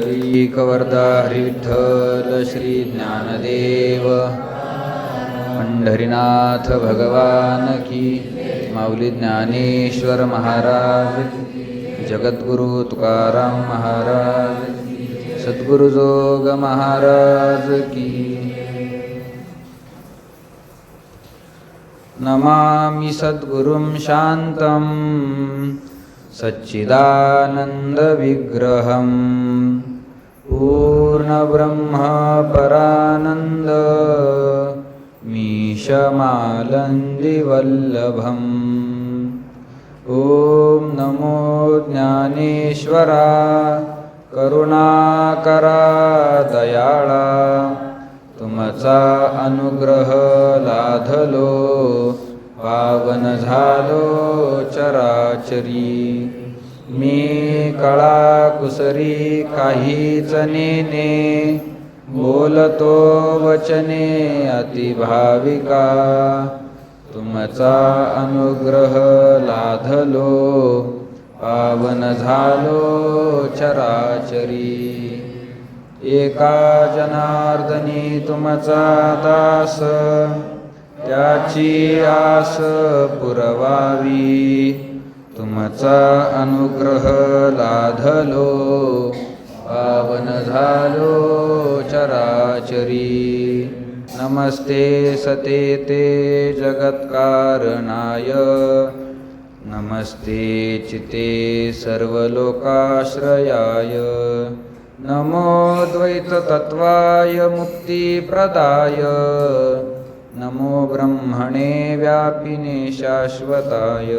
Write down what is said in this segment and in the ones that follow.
पुंडलिक वरदा हरिविठ्ठल श्री ज्ञानदेव पंढरीनाथ भगवान की, माऊली ज्ञानेश्वर महाराज की, जगद्गुरु तुकाराम महाराज की, सद्गुरु जोग महाराज की. नमामि सद्गुरुं शान्तं सच्चिदानन्दविग्रहं पूर्णब्रह्मपरानन्द मीशमालन्दिवल्लभम्. ॐ नमो ज्ञानेश्वरा करुणाकरा दयाळा, तुमचा अनुग्रह लाधलो पावन झालो चराचरी. मी कळा कुसरी काहीच नेने, बोलतो वचने अतिभाविका. तुमचा अनुग्रह लाधलो पावन झालो चराचरी. एका जनार्दनी तुमचा दास, त्याची आस पुरवावी. तुमचा अनुग्रह लाधलो पावन झालो चराचरी. नमस्ते सते ते जगत्कारणाय, नमस्ते चिते सर्वलोकाश्रयाय. नमो द्वैत तत्वाय मुक्तिप्रदाय, नमो ब्रह्मणे व्यापिने शाश्वताय.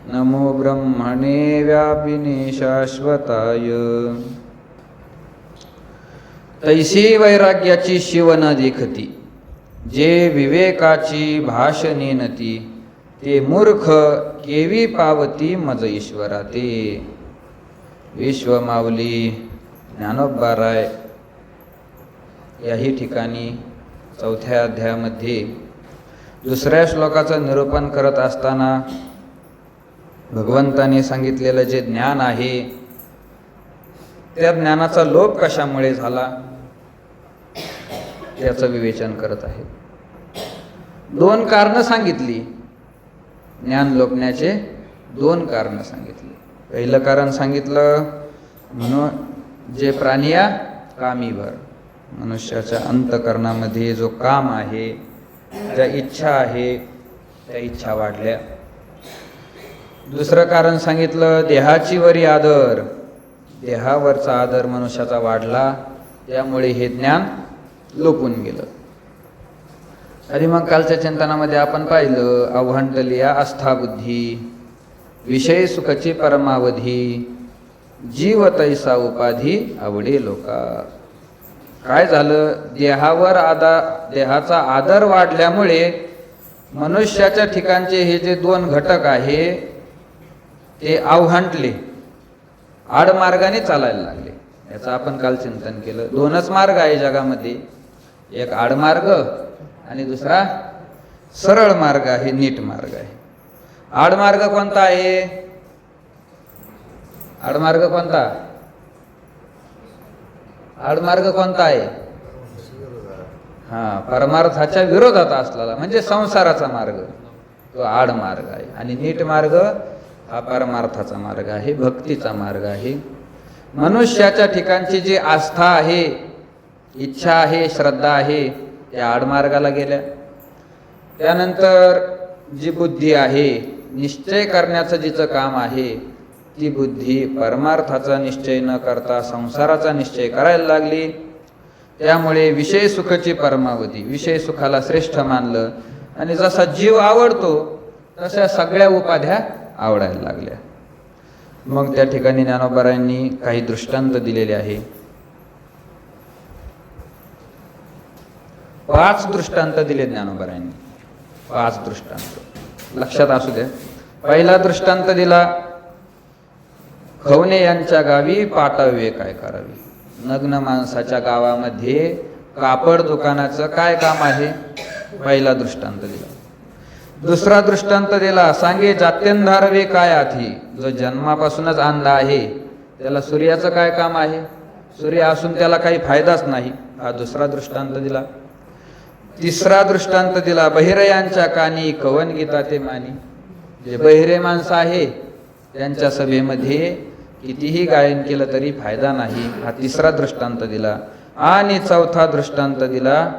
नमो ब्रह्मणे व्यापिने शाश्वताय. तैसी वैराग्याची शिव न देखती, जे विवेकाची भाषणे नती. ते मूर्ख केवी पावती मज ईश्वरा ते. विश्वमाऊली ज्ञानोबाराय याही ठिकाणी 4थ्या अध्यायामध्ये दुसऱ्या श्लोकाचं निरूपण करत असताना भगवंताने सांगितलेलं जे ज्ञान आहे, त्या ज्ञानाचा लोप कशामुळे झाला याचं विवेचन करत आहे. 2 कारणं सांगितली. ज्ञान लोपण्याचे 2 कारणं सांगितली. पहिलं कारण सांगितलं, म्हणून जे प्राणिया कामीभर, मनुष्याच्या अंतकरणामध्ये जो काम आहे, ज्या इच्छा आहे, त्या इच्छा वाढल्या. दुसरं कारण सांगितलं, देहाची वरी आदर, देहावरचा आदर मनुष्याचा वाढला, त्यामुळे हे ज्ञान लोपून गेलं. आणि मग कालच्या चिंतनामध्ये आपण पाहिलं, अवहंटलिया आस्थाबुद्धी, विषय सुखाची परमावधी, जीव तैसा उपाधी आवडे लोका. काय झालं, देहाचा आदर वाढल्यामुळे मनुष्याच्या ठिकाणचे हे जे 2 घटक आहे ते अवहंटले, आडमार्गाने चालायला लागले. याचं आपण काल चिंतन केलं. 2च मार्ग आहे जगामध्ये, एक आडमार्ग आणि दुसरा सरळ मार्ग आहे, नीट मार्ग आहे. आडमार्ग कोणता आहे? आडमार्ग कोणता? आडमार्ग कोणता आहे? परमार्थाच्या विरोधात असलेला म्हणजे संसाराचा मार्ग, तो आडमार्ग आहे. आणि नीट मार्ग हा परमार्थाचा मार्ग आहे, भक्तीचा मार्ग आहे. मनुष्याच्या ठिकाणची जी आस्था आहे, इच्छा आहे, श्रद्धा आहे, त्या आडमार्गाला गेल्या. त्यानंतर जी बुद्धी आहे, निश्चय करण्याचं जिचं काम आहे, ती बुद्धी परमार्थाचा निश्चय न करता संसाराचा निश्चय करायला लागली. त्यामुळे विषय सुखाची परमावधी, विषय सुखाला श्रेष्ठ मानलं. आणि जसा जीव आवडतो तशा सगळ्या उपाध्या आवडायला लागल्या. मग त्या ठिकाणी ज्ञानोबारायांनी काही दृष्टांत दिलेले आहे. 5 दृष्टांत दिले ज्ञानोबारायांनी. 5 दृष्टांत लक्षात असू द्या. पहिला दृष्टांत दिला, खवणे यांच्या गावी पाटावे काय करावे. नग्न माणसाच्या गावामध्ये कापड दुकानाचं काय काम आहे, पहिला दृष्टांत दिला. दुसरा दृष्टांत दिला, सांगे जात्यंधारवे काय आधी. जो जन्मापासूनच अंध आहे त्याला सूर्याचं काय काम आहे, सूर्य असून त्याला काही फायदाच नाही, हा दुसरा दृष्टांत दिला. तिसरा दृष्टांत दिला, बहिरयांच्या कानी कवन गीता ते मानी. जे बहिरे माणसं आहे त्यांच्या सभेमध्ये कितीही गायन केलं तरी फायदा नाही, हा तिसरा दृष्टांत दिला. आणि चौथा दृष्टांत दिला,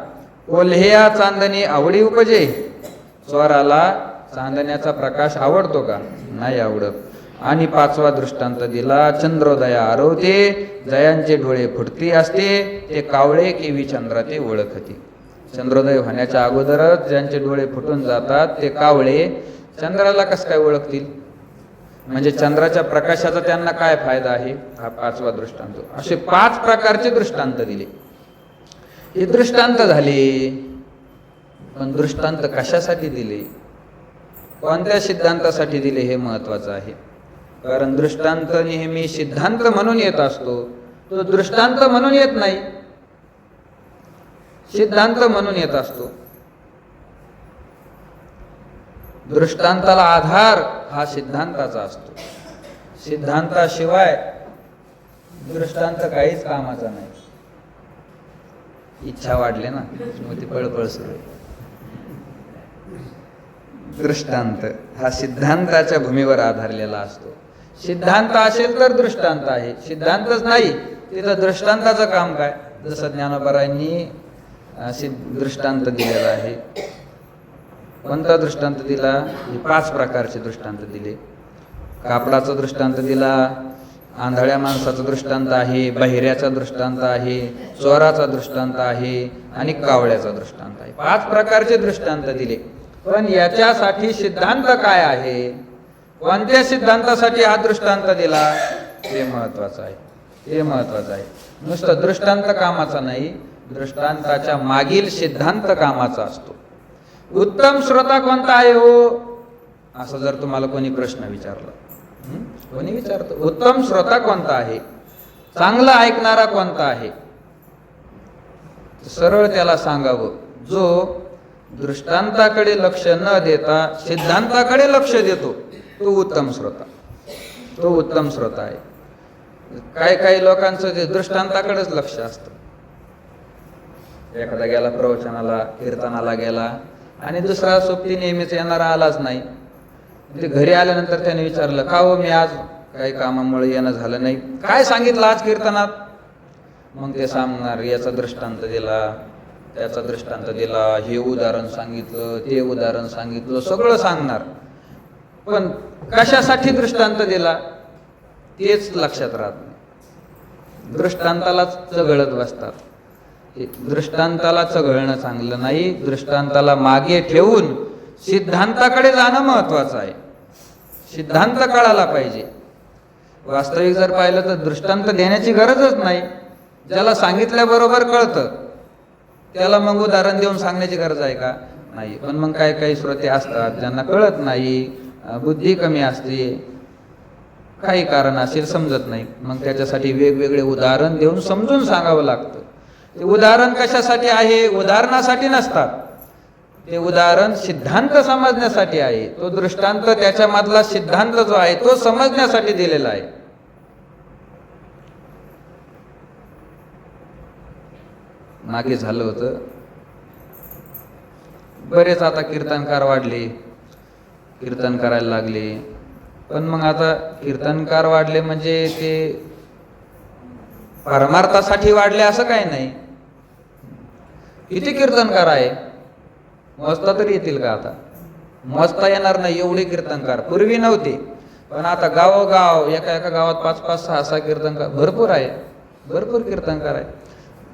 ओल्हेया चांदणी आवडी उपजे. स्वराला चांदण्याचा प्रकाश आवडतो का? नाही आवडत. आणि पाचवा दृष्टांत दिला, चंद्रोदया आरवते. जयांचे डोळे फुटती असते, ते कावळे केवी चंद्रा ते ओळखती. चंद्रोदय होण्याच्या अगोदरच ज्यांचे डोळे फुटून जातात ते कावळे चंद्राला कसं काय ओळखतील? म्हणजे चंद्राच्या प्रकाशाचा त्यांना काय फायदा आहे? हा पाचवा दृष्टांत. असे 5 प्रकारचे दृष्टांत दिले. हे दृष्टांत झाले, पण दृष्टांत कशासाठी दिले, कोणत्या सिद्धांतासाठी दिले हे महत्वाचं आहे. कारण दृष्टांत नेहमी सिद्धांत म्हणून येत असतो, तो दृष्टांत म्हणून येत नाही, सिद्धांत म्हणून येत असतो. दृष्टांताला आधार हा सिद्धांताचा असतो. सिद्धांताशिवाय दृष्टांत काहीच कामाचा नाही. इच्छा वाढले ना, मग ती पळपळ सुरू. दृष्टांत हा सिद्धांताच्या भूमीवर आधारलेला असतो. सिद्धांत असेल तर दृष्टांत आहे, सिद्धांतच नाही तिथं दृष्टांताचं काम काय? जसं ज्ञानोबारायांनी दृष्टांत दिलेला आहे. कोणता दृष्टांत दिला? 5 प्रकारचे दृष्टांत दिले. कापडाचा दृष्टांत दिला, आंधळ्या माणसाचा दृष्टांत आहे, बहिऱ्याचा दृष्टांत आहे, चोराचा दृष्टांत आहे आणि कावळ्याचा दृष्टांत आहे. 5 प्रकारचे दृष्टांत दिले. पण याच्यासाठी सिद्धांत काय आहे, कोणत्या सिद्धांतासाठी हा दृष्टांत दिला, हे महत्वाचं आहे. हे महत्वाचं आहे. नुसतं दृष्टांत कामाचा नाही, दृष्टांताच्या मागील सिद्धांत कामाचा असतो. उत्तम श्रोता कोणता आहे हो, असं जर तुम्हाला कोणी प्रश्न विचारला, कोणी विचारतो उत्तम श्रोता कोणता आहे, चांगला ऐकणारा कोणता आहे, सरळ त्याला सांगावं, जो दृष्टांताकडे लक्ष न देता सिद्धांताकडे लक्ष देतो तो उत्तम श्रोता, तो उत्तम श्रोता आहे. काही लोकांचं ते दृष्टांताकडेच लक्ष असतं. एखादा गेला प्रवचनाला, कीर्तनाला गेला आणि दुसरा सोबती नेहमीच येणारा आलाच नाही. ते घरी आल्यानंतर त्याने विचारलं, का हो मी आज काही कामामुळे येणं झालं नाही, काय सांगितलं आज कीर्तनात? मग ते सांगणार, याचा दृष्टांत दिला, त्याचा दृष्टांत दिला, हे उदाहरण सांगितलं, ते उदाहरण सांगितलं, सगळं सांगणार. पण कशासाठी दृष्टांत दिला तेच लक्षात राहत नाही. दृष्टांतालाच चघळत बसतात. दृष्टांताला चघळणं चांगलं नाही. दृष्टांताला मागे ठेवून सिद्धांताकडे जाणं महत्वाचं आहे. सिद्धांत कळाला पाहिजे. वास्तविक जर पाहिलं तर दृष्टांत देण्याची गरजच नाही. ज्याला सांगितल्याबरोबर कळतं त्याला मग उदाहरण देऊन सांगण्याची गरज आहे का? नाही. पण मग काही श्रोते असतात ज्यांना कळत नाही, बुद्धी कमी असते, काही कारण असेल समजत नाही, मग त्याच्यासाठी वेगवेगळे उदाहरण देऊन समजून सांगावं लागतं. ते उदाहरण कशासाठी आहे? उदाहरणासाठी नसतात. ते उदाहरण सिद्धांत समजण्यासाठी आहे. तो दृष्टांत त्याच्यामधला सिद्धांत जो आहे तो समजण्यासाठी दिलेला आहे. मागे झालं होतं, बरेच आता कीर्तनकार वाढले, कीर्तन करायला लागले. पण मग आता कीर्तनकार वाढले म्हणजे ते परमार्थासाठी वाढले असं काही नाही. किती कीर्तनकार आहे, मोजता तरी येतील का? आता मोजता येणार नाही एवढे कीर्तनकार. पूर्वी नव्हते, पण आता गावोगाव एका गावात 5-5, 6-6 कीर्तनकार भरपूर आहे. भरपूर कीर्तनकार आहे.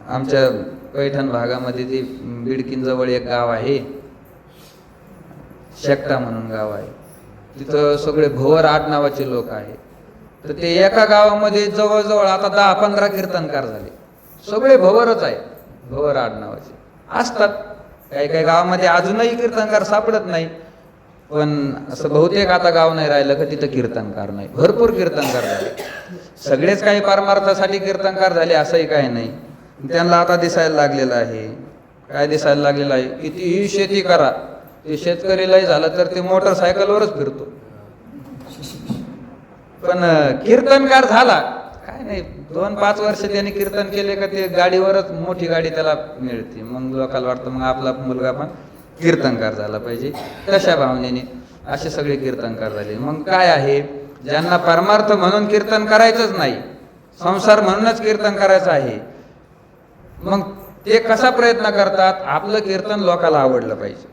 आमच्या पैठण भागामध्ये ते बिडकीनजवळ एक गाव आहे, शेकटा म्हणून गाव आहे. तिथं सगळे भोवर आडनावाचे लोक आहेत. तर ते एका गावामध्ये जवळजवळ आता 10-15 कीर्तनकार झाले. सगळे भोवरच आहे, भोवर आडनावाचे असतात. काही गावामध्ये अजूनही कीर्तनकार सापडत नाही. पण असं बहुतेक आता गाव नाही राहिलं का तिथं कीर्तनकार नाही. भरपूर कीर्तनकार झाले. सगळेच काही परमार्थासाठी कीर्तनकार झाले असंही काही नाही. त्यांना आता दिसायला लागलेलं आहे. काय दिसायला लागलेलं आहे? कितीही शेती करा, ते शेतकरीलाही झालं तर ते मोटरसायकलवरच फिरतो. पण कीर्तनकार झाला, काय नाही, 2-5 वर्ष त्याने कीर्तन केले का ते गाडीवरच मोठी गाडी त्याला मिळते. मग लोकांना वाटतं मग आपला मुलगा पण कीर्तनकार झाला पाहिजे. तशा भावनेने असे सगळे कीर्तनकार झाले. मग काय आहे, ज्यांना परमार्थ म्हणून कीर्तन करायचंच नाही, संसार म्हणूनच कीर्तन करायचं आहे, मग ते कसा प्रयत्न करतात, आपलं कीर्तन लोकांना आवडलं पाहिजे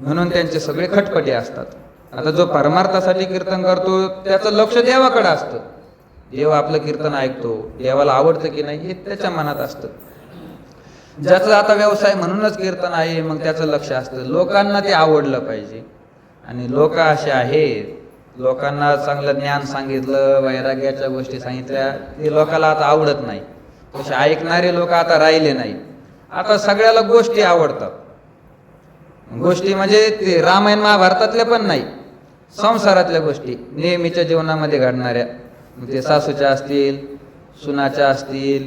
म्हणून त्यांचे सगळे खटपटे असतात. आता जो परमार्थासाठी कीर्तन करतो त्याचं लक्ष देवाकडे असतं. देव आपलं कीर्तन ऐकतो, देवाला आवडतं की नाही हे त्याच्या मनात असतं. ज्याचं आता व्यवसाय म्हणूनच कीर्तन आहे, मग त्याचं लक्ष असतं लोकांना ते आवडलं पाहिजे. आणि लोक असे आहेत, लोकांना चांगलं ज्ञान सांगितलं, वैराग्याच्या गोष्टी सांगितल्या, ते लोकांना आता आवडत नाही. तसे ऐकणारे लोक आता राहिले नाही. आता सगळ्याला गोष्टी आवडतात. गोष्टी म्हणजे ते रामायण महाभारतातल्या पण नाही, संसारातल्या गोष्टी नेहमीच्या जीवनामध्ये घडणाऱ्या. ते सासूच्या असतील, सुनाच्या असतील,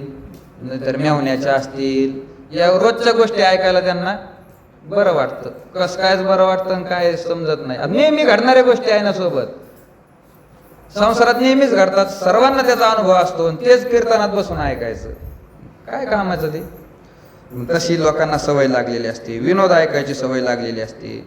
नंतर मेवण्याच्या असतील, या रोजच्या गोष्टी ऐकायला त्यांना बरं वाटतं. कसं कायच बरं वाटतं काय समजत नाही. नेहमी घडणाऱ्या गोष्टी आहे ना सोबत, संसारात नेहमीच घडतात, सर्वांना त्याचा अनुभव असतो, तेच कीर्तनात बसून ऐकायचं काय कामाचं ते. तशी लोकांना सवय लागलेली असते, विनोद ऐकायची सवय लागलेली असते,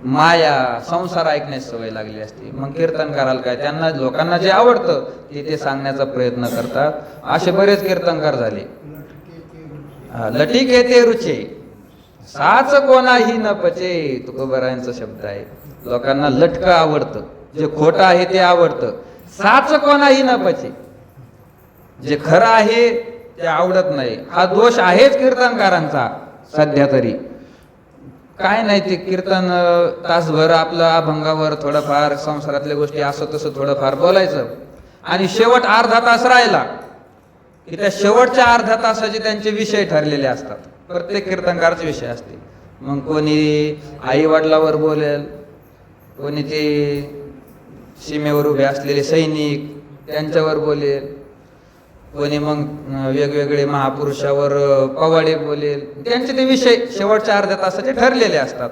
माया संसार ऐकण्याची सवय लागली असते. मग कीर्तन कराल काय, त्यांना लोकांना जे आवडतं ते सांगण्याचा प्रयत्न करतात. असे बरेच कीर्तनकार झाले. लटीक येते रुचे साच कोणाही न पचे, तुकोबारायांचा शब्द आहे. लोकांना लटकं आवडतं, जे खोटं आहे ते आवडतं, साच कोणाही न पचे, जे खरं आहे ते आवडत नाही. हा दोष आहेच कीर्तनकारांचा सध्या तरी. काय नाही, ते कीर्तन तासभर आपलं अभंगावर थोडंफार संसारातल्या गोष्टी असं तसं थोडंफार बोलायचं, आणि शेवट अर्धा तास राहिला की त्या शेवटच्या अर्ध्या तासाचे त्यांचे विषय ठरलेले असतात. प्रत्येक कीर्तनकाराचे विषय असते. मग कोणी आई वडिलावर बोलेल, कोणी ते सीमेवर उभे असलेले सैनिक त्यांच्यावर बोलेल, कोणी मग वेगवेगळे महापुरुषावर पवाडे बोलेल. त्यांचे ते विषय शेवटच्या अर्ध्या तासाचे ठरलेले असतात.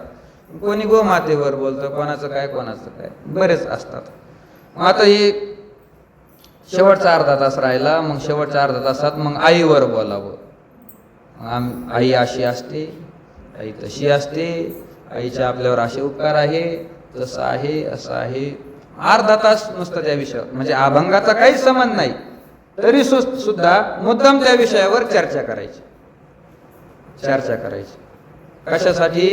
कोणी गोमातेवर बोलतं, कोणाचं काय बरेच असतात. मग आता हे शेवटचा अर्धा तास राहिला, मग शेवटच्या अर्ध्या तासात मग आईवर बोलावं. आई अशी असते, आई तशी असते, आईच्या आपल्यावर असे उपकार आहे, तसं आहे, असं आहे. अर्धा तास नुसतं त्या विषयावर, म्हणजे अभंगाचा काहीच संबंध नाही तरी सुद्धा मुद्दाम त्या विषयावर चर्चा करायची. कशासाठी,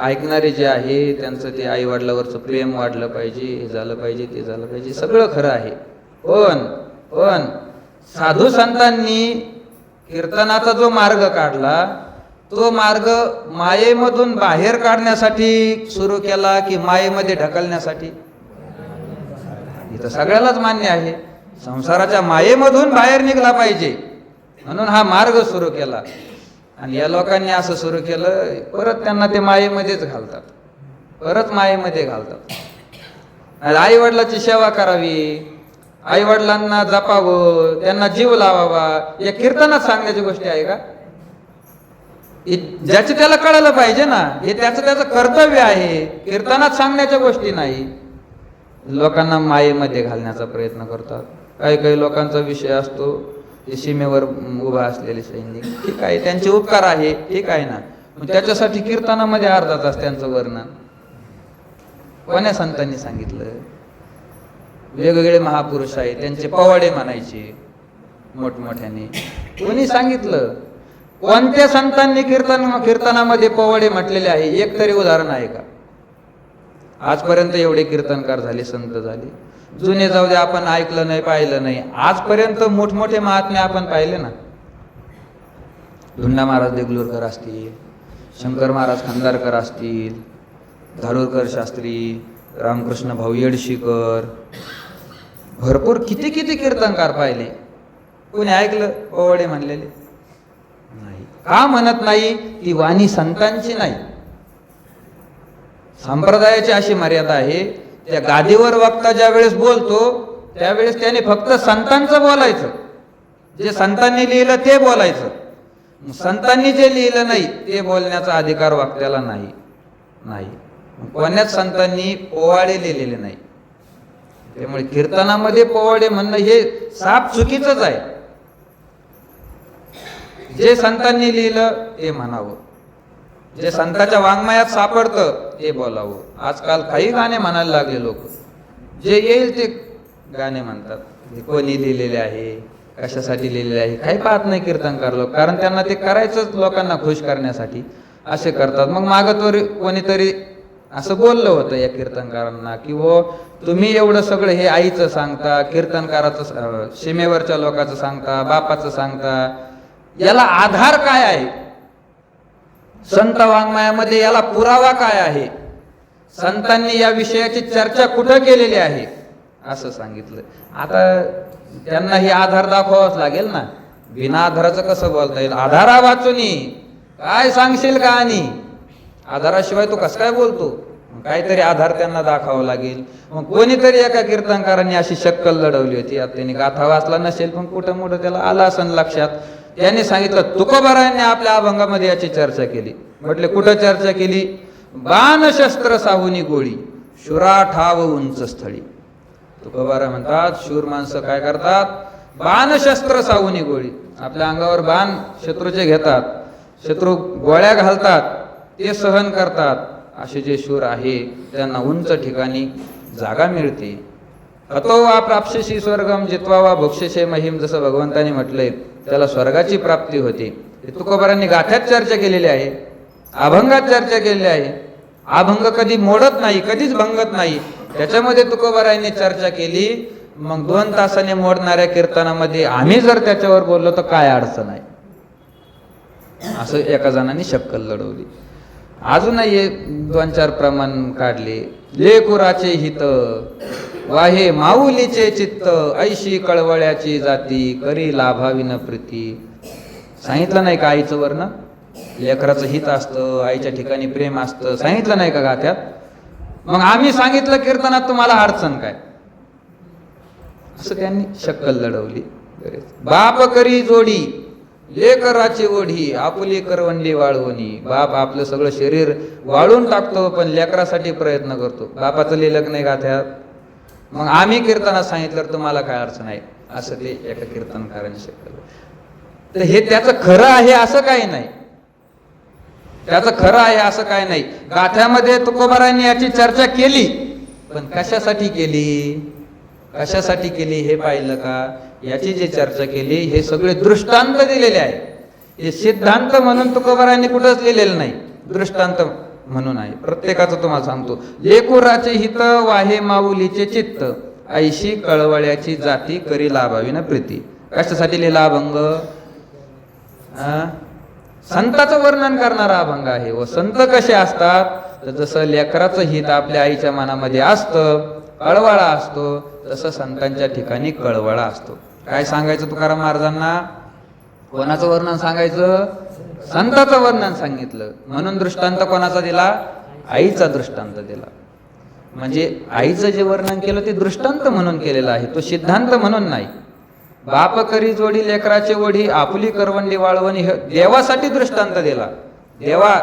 ऐकणारे जे आहे त्यांचं ते आई वडिलावरचं प्रेम वाढलं पाहिजे, हे झालं पाहिजे, ते झालं पाहिजे, सगळं खरं आहे. पण साधू संतांनी कीर्तनाचा जो मार्ग काढला, तो मार्ग मायेमधून बाहेर काढण्यासाठी सुरू केला की मायेमध्ये ढकलण्यासाठी, इथं सगळ्यालाच मान्य आहे. संसाराच्या मायेमधून बाहेर निघला पाहिजे म्हणून हा मार्ग सुरू केला. आणि या लोकांनी असं सुरू केलं, परत त्यांना ते मायेमध्येच घालतात, परत मायेमध्ये घालतात. आई वडिलाची सेवा करावी, आई वडिलांना जपावं, त्यांना जीव लावावा, या कीर्तनात सांगण्याची गोष्टी आहे का? ज्याचे त्याला कळलं पाहिजे ना, हे त्याचं कर्तव्य आहे, कीर्तनात सांगण्याच्या गोष्टी नाही. लोकांना मायेमध्ये घालण्याचा प्रयत्न करतात. काही लोकांचा विषय असतो ते सीमेवर उभा असलेले सैनिक, ठीक आहे, त्यांचे उपकार आहे, ठीक आहे ना. मग त्याच्यासाठी कीर्तनामध्ये अर्धा तास त्यांचं वर्णन कोण्या संतांनी सांगितलं? वेगवेगळे महापुरुष आहेत, त्यांचे पवाडे म्हणायचे मोठमोठ्याने, कोणी सांगितलं? कोणत्या संतांनी कीर्तनामध्ये पवाडे म्हटलेले आहे? एक तरी उदाहरण आहे का? आजपर्यंत एवढे कीर्तनकार झाले, संत झाले, जुने जाऊ दे, आपण ऐकलं नाही, पाहिलं नाही. आजपर्यंत मोठमोठे महात्मे आपण पाहिले ना. धुंडा महाराज देगलूरकर असतील, शंकर महाराज खंदारकर असतील, धारूरकर शास्त्री, रामकृष्ण भाऊ येडशीकर, भरपूर किती कीर्तनकार पाहिले. कोणी ऐकलं पवाडे म्हणलेले? नाही. का म्हणत नाही? ती वाणी संतांची नाही. संप्रदायाची अशी मर्यादा आहे, त्या गादीवर वक्ता ज्या वेळेस बोलतो त्यावेळेस त्याने फक्त संतांचं बोलायचं, जे संतांनी लिहिलं ते बोलायचं. संतांनी जे लिहिलं नाही ते बोलण्याचा अधिकार वक्त्याला नाही. कोण्याच संतांनी पोवाडे लिहिलेले नाही. त्यामुळे कीर्तनामध्ये पोवाडे म्हणणं हे साप चुकीचंच आहे. जे संतांनी लिहिलं ते म्हणावं, जे संतांच्या वाङ्मयात सापडतं ते बोलावं. आजकाल काही गाणे म्हणायला लागले लोक, जे येईल ते गाणे म्हणतात. हे कोणी लिहिलेले आहे, कशासाठी लिहिलेले आहे काही पाहत नाही कीर्तनकार लोक, कारण त्यांना ते करायचंच लोकांना खुश करण्यासाठी असे करतात. मग मागं तरी कोणीतरी असं बोललं होतं या कीर्तनकारांना की वो तुम्ही एवढं सगळं हे आईचं सांगता, कीर्तनकाराचं सीमेवरच्या लोकांचं सांगता, बापाचं सांगता, याला आधार काय आहे? संत वाङ्मयामध्ये याला पुरावा काय आहे? संतांनी या विषयाची चर्चा कुठं केलेली आहे असं सांगितलं. आता त्यांना हे आधार दाखवावाच लागेल ना, बिना आधाराचं कसं बोलता येईल? आधारा वाचूनी काय सांगशील का? आणि आधाराशिवाय तो कसं काय बोलतो? काहीतरी आधार त्यांना दाखवावा लागेल. मग कोणीतरी एका कीर्तनकारांनी अशी शक्कल लढवली होती. आता त्यांनी गाथा वाचला नसेल, पण कुठं मोठं त्याला आला असेल लक्षात. त्यांनी सांगितलं तुकोबारायांनी आपल्या अभंगामध्ये याची चर्चा केली. म्हटले कुठं चर्चा केली? बाणशस्त्र साहुनी गोळी शुरा ठाव उंच स्थळी. तुकोबारा म्हणतात शूर माणसं काय करतात? बाणशस्त्र साहुनी गोळी, आपल्या अंगावर बाण शत्रूचे घेतात, शत्रू गोळ्या घालतात, ते सहन करतात. असे जे शूर आहे त्यांना उंच ठिकाणी जागा मिळते. अतो वा प्राप्स्यसी स्वर्गम जित्वा वा भोक्षसे महिम, जसं भगवंतानी म्हटलंय त्याला स्वर्गाची प्राप्ती होते. तुकोबारांनी गाथ्यात चर्चा केलेली आहे, अभंगात चर्चा केलेली आहे. अभंग कधी मोडत नाही, कधीच भंगत नाही. त्याच्यामध्ये तुकोबारांनी चर्चा केली. मग 2 तासाने मोडणाऱ्या कीर्तनामध्ये आम्ही जर त्याच्यावर बोललो तर काय अडचण आहे? असं एका जणांनी शक्कल लढवली. अजूनही 2-4 प्रमाण काढले. लेकुराचे हित वाहे माऊलीचे चित्त, ऐशी कळवळ्याची जाती करी लाभाविन प्रीती. सांगितलं नाही का आईचं वर्ण? लेकराचं हित असतं, आईच्या ठिकाणी प्रेम असतं, सांगितलं नाही का गाथ्यात? मग आम्ही सांगितलं कीर्तनात तुम्हाला अडचण काय? असं त्यांनी शक्कल लढवली. बाप करी जोडी लेकराची ओढी आपुली करवंडी वाळवणी. बाप आपलं सगळं शरीर वाळून टाकतो पण लेकरासाठी प्रयत्न करतो. बापाचं लिहिलं नाही गाथ्यात? मग आम्ही कीर्तनात सांगितलं तुम्हाला काय अडचण आहे? असं ते एका कीर्तनकाराने शक्कल. तर हे त्याचं खरं आहे असं काही नाही, त्याचं खरं आहे असं काय नाही. गाथ्यामध्ये तुकोबारांनी याची चर्चा केली, पण कशासाठी केली, कशासाठी केली हे पाहिलं का? याची जी चर्चा केली हे सगळे दृष्टांत दिलेले आहे. हे सिद्धांत म्हणून तुकोबारांनी कुठंच लिहिलेलं नाही, दृष्टांत म्हणून आहे. प्रत्येकाचं तुम्हाला सांगतो. लेकुराचे हित वाहे माऊलीचे चित्त, ऐशी कळवळ्याची जाती करी लाभाविन प्रीती. कशासाठी लिहिला अभंग? संताचं वर्णन करणारा अभंग आहे. व संत कसे असतात तर जसं लेकराचं हित आपल्या आईच्या मनामध्ये असतं, कळवळा असतो, तसं संतांच्या ठिकाणी कळवळा असतो. काय सांगायचं तुकाराम महाराजांना? कोणाचं वर्णन सांगायचं? संताचं वर्णन सांगितलं. म्हणून दृष्टांत कोणाचा दिला? आईचा दृष्टांत दिला. म्हणजे आईचं जे वर्णन केलं ते दृष्टांत म्हणून केलेलं आहे, तो सिद्धांत म्हणून नाही. बाप करी जोडी लेकराची ओढी आपुली करवंडी वाळवणी, देवासाठी दृष्टांत दिला. देवा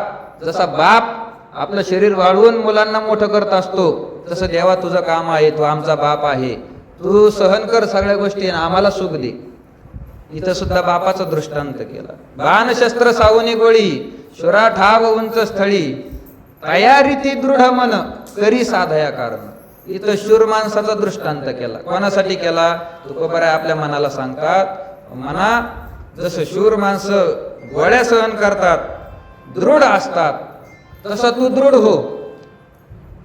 जसा बाप आपलं शरीर वाळवून मुलांना मोठं करत असतो, तसं देवा तुझं काम आहे, तू आमचा बाप आहे, तू सहन कर सगळ्या गोष्टी, आम्हाला सुख दे. इथं सुद्धा बापाचा दृष्टांत केला. बाणशस्त्र सावनी गोळी शुरा ठाव उंच स्थळी, तयारी ती दृढ मन करी साधया कारण. इथं शूर माणसाचा दृष्टांत केला. कोणासाठी केला? तुकोबारा आपल्या मनाला सांगतात, मना जसं शूर माणसं गोळ्या सहन करतात, दृढ असतात, तसा तू दृढ हो.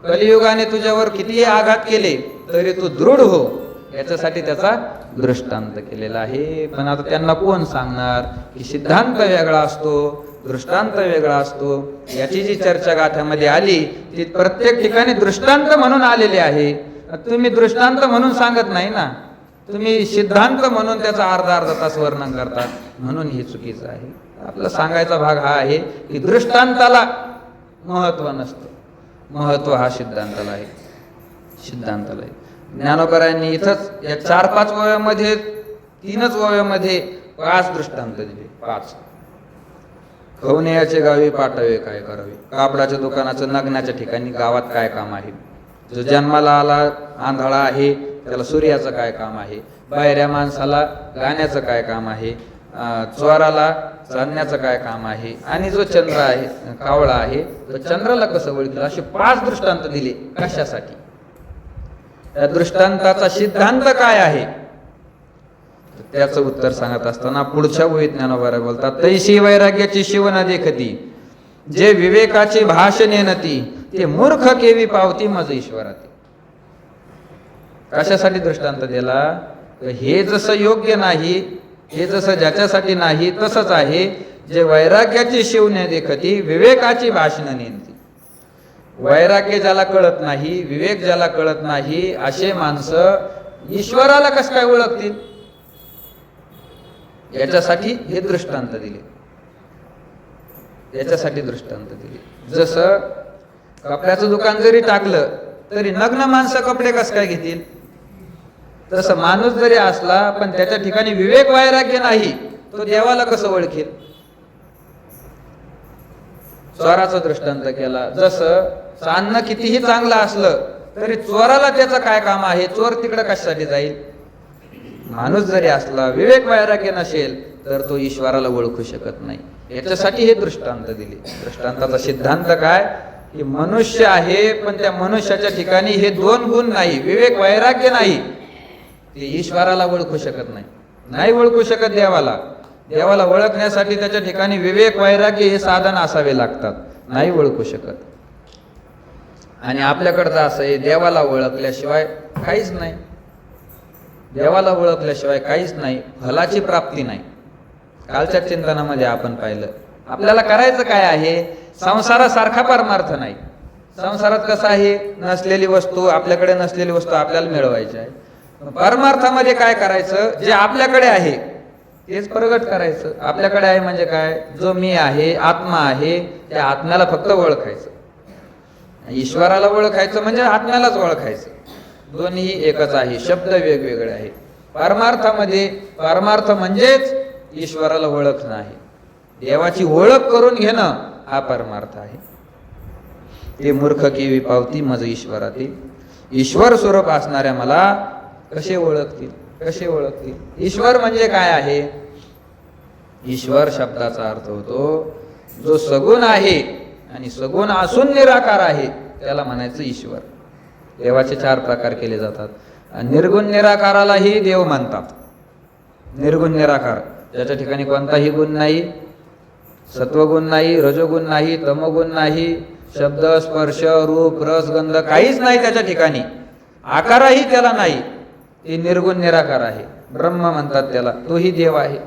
कलियुगाने तुझ्यावर कितीही आघात केले तरी तू दृढ हो, याच्यासाठी त्याचा दृष्टांत केलेला आहे. पण आता त्यांना कोण सांगणार की सिद्धांत वेगळा असतो, दृष्टांत वेगळा असतो. याची जी चर्चा गाथ्यामध्ये आली ती प्रत्येक ठिकाणी दृष्टांत म्हणून आलेली आहे. तुम्ही दृष्टांत म्हणून सांगत नाही ना, तुम्ही सिद्धांत म्हणून त्याचा अर्धा तास वर्णन करतात, म्हणून हे चुकीचं आहे. आपला सांगायचा भाग हा आहे की दृष्टांताला महत्व नसतं, महत्व हा सिद्धांताला आहे, सिद्धांताला आहे. ज्ञानोबरायांनी इथंच या 4-5 ओव्यामध्ये 3च ओव्यामध्ये 5 दृष्टांत दिले. 5. खवण्याचे गावी पाठावे काय करावे, कापडाच्या दुकानाचं नग्नाच्या ठिकाणी गावात काय काम आहे, जो जन्माला आला आंधळा आहे त्याला सूर्याचं काय काम आहे, बाहेऱ्या माणसाला गाण्याचं काय काम आहे, चोराला चालण्याचं काय काम आहे, आणि जो चंद्र आहे कावळा आहे तो चंद्राला कसं ओळखेल, असे 5 दृष्टांत दिले. कशासाठी? त्या दृष्टांताचा सिद्धांत काय आहे त्याचं उत्तर सांगत असताना पुढच्या ओळीत ज्ञानोबा बोलतात, तैशी वैराग्याची शिव न देखती, जे विवेकाची भाषणे नती, ते मूर्ख केवी पावती मज ईश्वराती. कशासाठी दृष्टांत दिला? हे जसं योग्य नाही, हे जसं ज्याच्यासाठी नाही तसंच आहे, जे वैराग्याची शिव न देखती, विवेकाची भाषणे नेती. वैराग्य ज्याला कळत नाही, विवेक ज्याला कळत नाही, असे माणसं ईश्वराला कसं काय ओळखतील? याच्यासाठी हे दृष्टांत दिले, याच्यासाठी दृष्टांत दिले. जसं कपड्याचं दुकान जरी टाकलं तरी नग्न माणसं कपडे कसं काय घेतील, तसं माणूस जरी असला पण त्याच्या ठिकाणी विवेक वैराग्य नाही, तो देवाला कसं ओळखेल? चोराचा दृष्टांत केला. जसं चांदणं कितीही चांगलं असलं तरी चोराला त्याचं काय काम आहे, चोर तिकडे कशासाठी जाईल? माणूस जरी असला, विवेक वैराग्य नसेल तर तो ईश्वराला ओळखू शकत नाही. याच्यासाठी हे दृष्टांत दिले. दृष्टांताचा सिद्धांत काय की मनुष्य आहे पण त्या मनुष्याच्या ठिकाणी हे 2 गुण नाही, विवेक वैराग्य नाही, ते ईश्वराला ओळखू शकत नाही, नाही ओळखू शकत देवाला. देवाला ओळखण्यासाठी त्याच्या ठिकाणी विवेक वैराग्य हे साधन असावे लागतात, नाही ओळखू शकत. आणि आपल्याकडचं असं आहे, देवाला ओळखल्याशिवाय काहीच नाही, देवाला ओळखल्याशिवाय काहीच नाही, फलाची प्राप्ती नाही. कालच्या चिंतनामध्ये आपण पाहिलं, आपल्याला करायचं काय आहे? संसारासारखा परमार्थ नाही. संसारात कसं आहे, नसलेली वस्तू, आपल्याकडे नसलेली वस्तू आपल्याला मिळवायची आहे. परमार्थामध्ये काय करायचं? जे आपल्याकडे आहे तेच प्रगट करायचं. आपल्याकडे आहे म्हणजे काय? जो मी आहे, आत्मा आहे, त्या आत्म्याला फक्त ओळखायचं. ईश्वराला ओळखायचं म्हणजे आत्म्यालाच ओळखायचं. दोन्ही एकच आहे, शब्द वेगवेगळे आहे. परमार्थामध्ये परमार्थ म्हणजेच ईश्वराला ओळखणं आहे, देवाची ओळख करून घेणं हा परमार्थ आहे. ते मूर्ख केवी पावती मज ईश्वराती, ईश्वर स्वरूप असणाऱ्या मला कसे ओळखतील, कसे ओळखतील? ईश्वर म्हणजे काय आहे? ईश्वर शब्दाचा अर्थ होतो जो सगुण आहे आणि सगुण असून निराकार आहे, त्याला म्हणायचं ईश्वर. देवाचे 4 प्रकार केले जातात. निर्गुण निराकारालाही देव मानतात. निर्गुण निराकार, ज्याच्या ठिकाणी कोणताही गुण नाही, सत्वगुण नाही, रजोगुण नाही, तमोगुण नाही, शब्द स्पर्श रूप रस गंध काहीच नाही त्याच्या ठिकाणी, आकारही त्याला नाही, ते निर्गुण निराकार आहे. ब्रह्म म्हणतात त्याला, तोही देव आहे.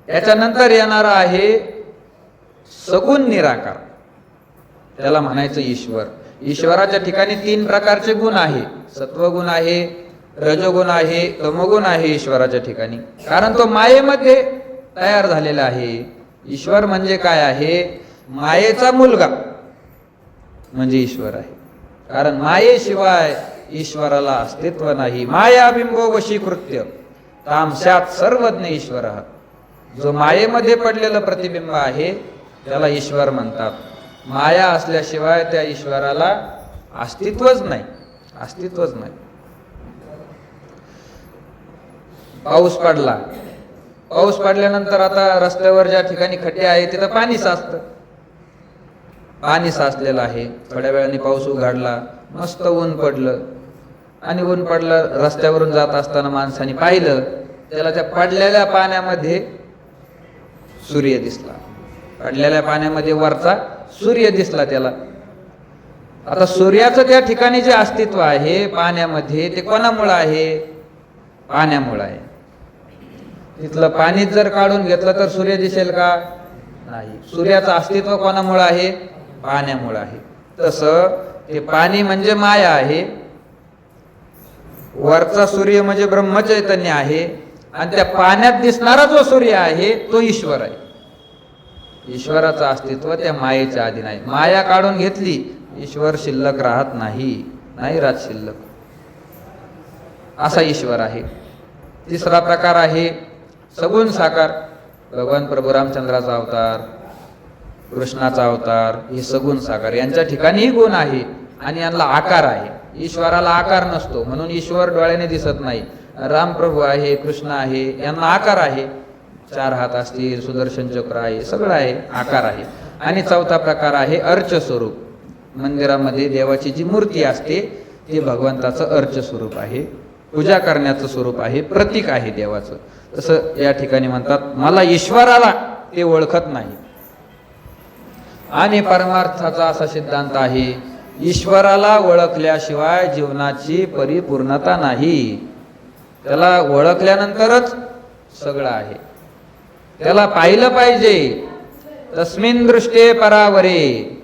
त्याच्यानंतर येणारा आहे सगुण निराकार, त्याला म्हणायचं ईश्वर. ईश्वराच्या ठिकाणी 3 प्रकारचे गुण आहे, सत्वगुण आहे, रजोगुण आहे, तमोगुण आहे ईश्वराच्या ठिकाणी, कारण तो मायेमध्ये तयार झालेला आहे. ईश्वर म्हणजे काय आहे? मायेचा मुलगा म्हणजे ईश्वर आहे, कारण मायेशिवाय ईश्वराला अस्तित्व नाही. मायाबिंबो वशीकृत्य तामस्यात सर्वज्ञ ईश्वर. जो मायेमध्ये पडलेलं प्रतिबिंब आहे त्याला ईश्वर म्हणतात. माया असल्याशिवाय त्या ईश्वराला अस्तित्वच नाही, अस्तित्वच नाही. पाऊस पडला, पाऊस पडल्यानंतर आता रस्त्यावर ज्या ठिकाणी खड्डे आहे तिथं पाणी साचतं, पाणी साचलेलं आहे. थोड्या वेळाने पाऊस उघडला, मस्त ऊन पडलं, आणि ऊन पडलं, रस्त्यावरून जात असताना माणसाने पाहिलं, त्याला त्या पडलेल्या पाण्यामध्ये सूर्य दिसला. पडलेल्या पाण्यामध्ये वरचा सूर्य दिसला त्याला. आता सूर्याचं त्या ठिकाणी जे अस्तित्व आहे पाण्यामध्ये, ते कोणामुळे आहे? पाण्यामुळे आहे. तिथलं पाणी जर काढून घेतलं तर सूर्य दिसेल का? नाही. सूर्याचं अस्तित्व कोणामुळे आहे? पाण्यामुळे आहे. तसं ते पाणी म्हणजे माया आहे, वरचा सूर्य म्हणजे ब्रह्मचैतन्य आहे, आणि त्या पाण्यात दिसणारा जो सूर्य आहे तो ईश्वर आहे. ईश्वराचं अस्तित्व त्या मायेच्या अधीन आहे. माया काढून घेतली, ईश्वर शिल्लक राहत नाही, नाही राहत शिल्लक. असा ईश्वर आहे. तिसरा प्रकार आहे सगुण साकार. भगवान प्रभू रामचंद्राचा अवतार, कृष्णाचा अवतार, हे सगुण साकार. यांच्या ठिकाणीही गुण आहे आणि यांना आकार आहे. ईश्वराला आकार नसतो, म्हणून ईश्वर डोळ्याने दिसत नाही. रामप्रभू आहे, कृष्ण आहे, यांना आकार आहे. 4 हात असतील, सुदर्शन चक्र आहे, सगळं आहे, आकार आहे. आणि चौथा प्रकार आहे अर्च स्वरूप. मंदिरामध्ये देवाची जी मूर्ती असते ती भगवंताचं अर्च स्वरूप आहे, पूजा करण्याचं स्वरूप आहे, प्रतीक आहे देवाचं. तसं या ठिकाणी म्हणतात मला ईश्वराला ते ओळखत नाही. आणि परमार्थाचा असा सिद्धांत आहे, ईश्वराला ओळखल्याशिवाय जीवनाची परिपूर्णता नाही. त्याला ओळखल्यानंतरच सगळं आहे. त्याला पाहिलं पाहिजे. तस्मिन् दृष्टे परावरे,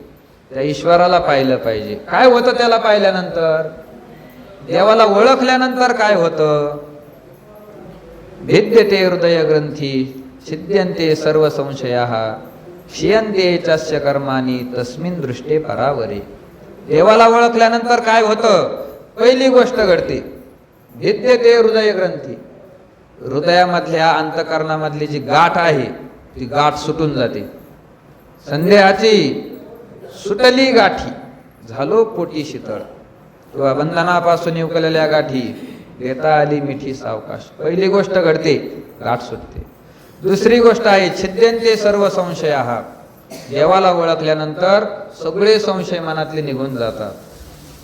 त्या ईश्वराला पाहिलं पाहिजे. काय होतं त्याला पाहिल्यानंतर? देवाला ओळखल्यानंतर काय होतं? भिद्यते हृदय ग्रंथी, छिद्यन्ते सर्व संशयाः, क्षीयन्ते चास्य कर्माणि तस्मिन् दृष्टे परावरे. देवाला ओळखल्यानंतर काय होतं? पहिली गोष्ट घडते, भिद्यते हृदय ग्रंथी. हृदयामधल्या अंतकरणामधली जी गाठ आहे ती गाठ सुटून जाते. संदेहाची सुटली गाठी, झालो पोटी शीतळ. किंवा बंधनापासून उकललेल्या गाठी, देता आली मिठी सावकाश. पहिली गोष्ट घडते, गाठ सुटते. दुसरी गोष्ट आहे छिद्यन्ते सर्व संशयाः. देवाला ओळखल्यानंतर सगळे संशय मनातले निघून जातात.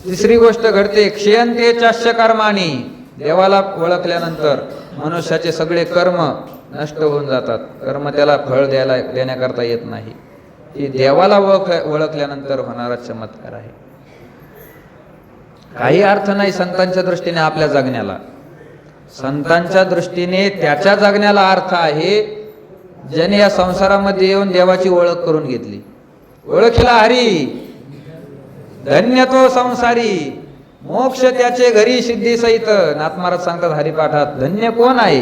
तिसरी गोष्ट घडते क्षीयन्ते चास्य कर्माणि. देवाला ओळखल्यानंतर मनुष्याचे सगळे कर्म नष्ट होऊन जातात. कर्म त्याला फळ देण्याकरता येत नाही. ही देवाला ओळखल्यानंतर होणारा चमत्कार आहे. काही अर्थ नाही संतांच्या दृष्टीने आपल्या जगण्याला. संतांच्या दृष्टीने त्याच्या जगण्याला अर्थ आहे ज्याने या संसारामध्ये येऊन देवाची ओळख करून घेतली. ओळखला हरी, धन्य तो संसारी, मोक्ष त्याचे घरी सिद्धी सहित. नाथ महाराज सांगतात हरिपाठात, धन्य कोण आहे?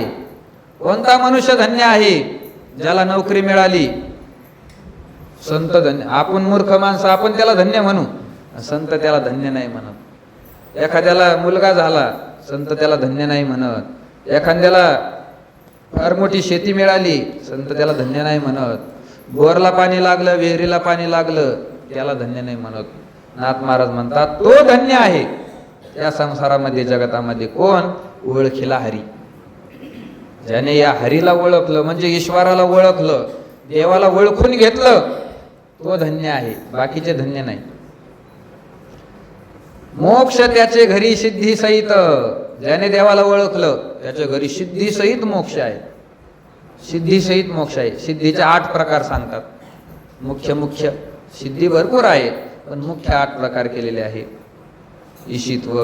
कोणता मनुष्य धन्य आहे? ज्याला नोकरी मिळाली. संत धन्य. आपण मूर्ख माणसं, आपण त्याला धन्य म्हणू, संत त्याला धन्य नाही म्हणत. एखाद्याला मुलगा झाला, संत त्याला धन्य नाही म्हणत. एखाद्याला फार मोठी शेती मिळाली, संत त्याला धन्य नाही म्हणत. बोरला पाणी लागलं, विहिरीला पाणी लागलं, त्याला धन्य नाही म्हणत. नाथ महाराज म्हणतात तो धन्य आहे या संसारामध्ये, जगतामध्ये. कोण? ओळखीला हरी. ज्याने या हरीला ओळखलं, म्हणजे ईश्वराला ओळखलं, देवाला ओळखून घेतलं, तो धन्य आहे. बाकीचे धन्य नाही. मोक्ष त्याचे घरी सिद्धी सहित. ज्याने देवाला ओळखलं त्याच्या घरी सिद्धी सहित मोक्ष आहे. सिद्धी सहित मोक्ष आहे. सिद्धीचे 8 प्रकार सांगतात. मुख्य सिद्धी भरपूर आहे, पण मुख्य 8 प्रकार केलेले आहे. ईशित्व,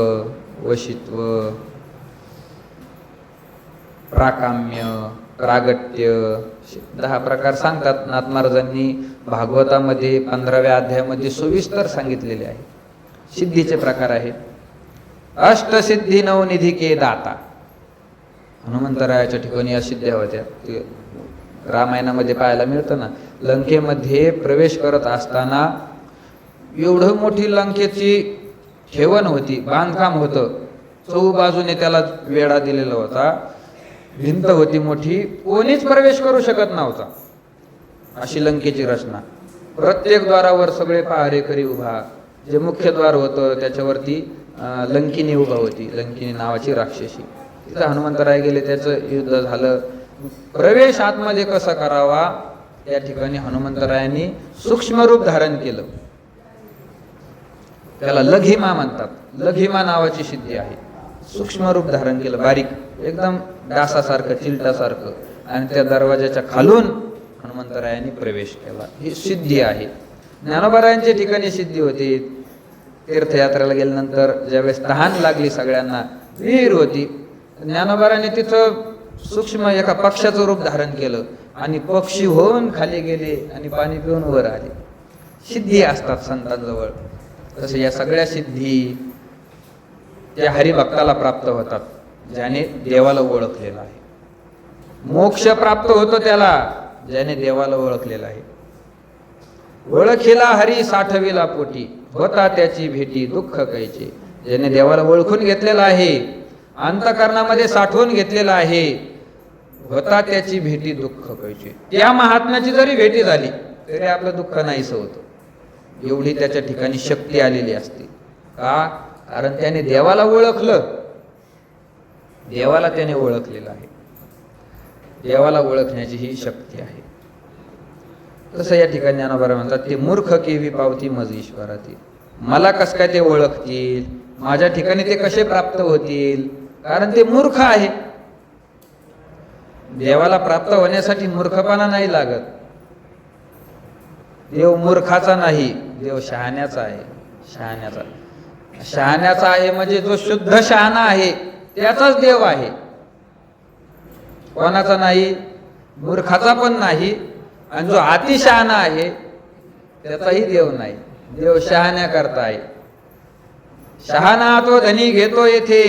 वशित्व, प्राकाम्य, प्रागट्य, 10 प्रकार सांगतात. नाथ महाराजांनी भागवतामध्ये 15व्या अध्यायामध्ये सविस्तर सांगितलेले आहे. सिद्धीचे प्रकार आहेत. अष्टसिद्धी नवनिधी के दाता. हनुमंतरायाच्या ठिकाणी या सिद्ध्या होत्या. ते रामायणामध्ये पाहायला मिळतं ना. लंकेमध्ये प्रवेश करत असताना एवढं मोठी लंकेची ठेवण होती, बांधकाम होतं. चहूबाजूने त्याला वेढा दिलेला होता. भिंत होती मोठी, कोणीच प्रवेश करू शकत नव्हता. अशी लंकेची रचना. प्रत्येक द्वारावर सगळे पहारेकरी उभा. जे मुख्य द्वार होतं त्याच्यावरती लंकिनी उभा होती. लंकिनी नावाची राक्षसी. तिथं हनुमंतराय गेले, त्याचं युद्ध झालं. प्रवेश आतमध्ये कसा करावा त्या ठिकाणी हनुमंतरायांनी सूक्ष्म रूप धारण केलं. त्याला लघिमा म्हणतात. लघिमा नावाची सिद्धी आहे. सूक्ष्म रूप धारण केलं, बारीक एकदम डासासारखं, चिलटासारखं. आणि त्या दरवाजाच्या खालून हनुमंतरायांनी प्रवेश केला. ही सिद्धी आहे. ज्ञानोबारायांच्या ठिकाणी सिद्धी होती. तीर्थयात्रेला गेल्यानंतर ज्यावेळेस तहान लागली सगळ्यांना, विहीर होती. ज्ञानोबारांनी तिथं सूक्ष्म एका पक्षाचं रूप धारण केलं आणि पक्षी होऊन खाली गेले आणि पाणी पिऊन वर आले. सिद्धी असतात संतांजवळ. तसे या सगळ्या सिद्धी त्या हरिभक्ताला प्राप्त होतात ज्याने देवाला ओळखलेला आहे. मोक्ष प्राप्त होतो त्याला ज्याने देवाला ओळखलेला आहे. ओळखीला हरी साठविला पोटी, होता त्याची भेटी दुःख कैचे. ज्याने देवाला ओळखून घेतलेला आहे, अंतःकरणामध्ये साठवून घेतलेला आहे, होता त्याची भेटी दुःख कैचे. त्या महात्म्याची जरी भेटी झाली तरी आपलं दुःख नाहीसं होतं. एवढी त्याच्या ठिकाणी शक्ती आलेली असते. का? कारण त्याने देवाला ओळखलं, देवाला त्याने ओळखलेलं आहे. देवाला ओळखण्याची ही शक्ती आहे. तसं या ठिकाणी ज्ञानोबा म्हणतात, ते मूर्ख केवी पावती मज ईश्वराती. मला कस काय ते ओळखतील, माझ्या ठिकाणी ते कसे प्राप्त होतील, कारण ते मूर्ख आहे. देवाला प्राप्त होण्यासाठी मूर्खपणा नाही लागत. देव मूर्खाचा नाही, देव शहाण्याचा आहे. शहाण्याचा आहे म्हणजे जो शुद्ध शहाणा आहे त्याचाच देव आहे. कोणाचा नाही, मूर्खाचा पण नाही, आणि जो अतिशहाणा आहे त्याचाही देव नाही. देव शहाण्या करता आहे. शहाणा तो धनी घेतो येथे.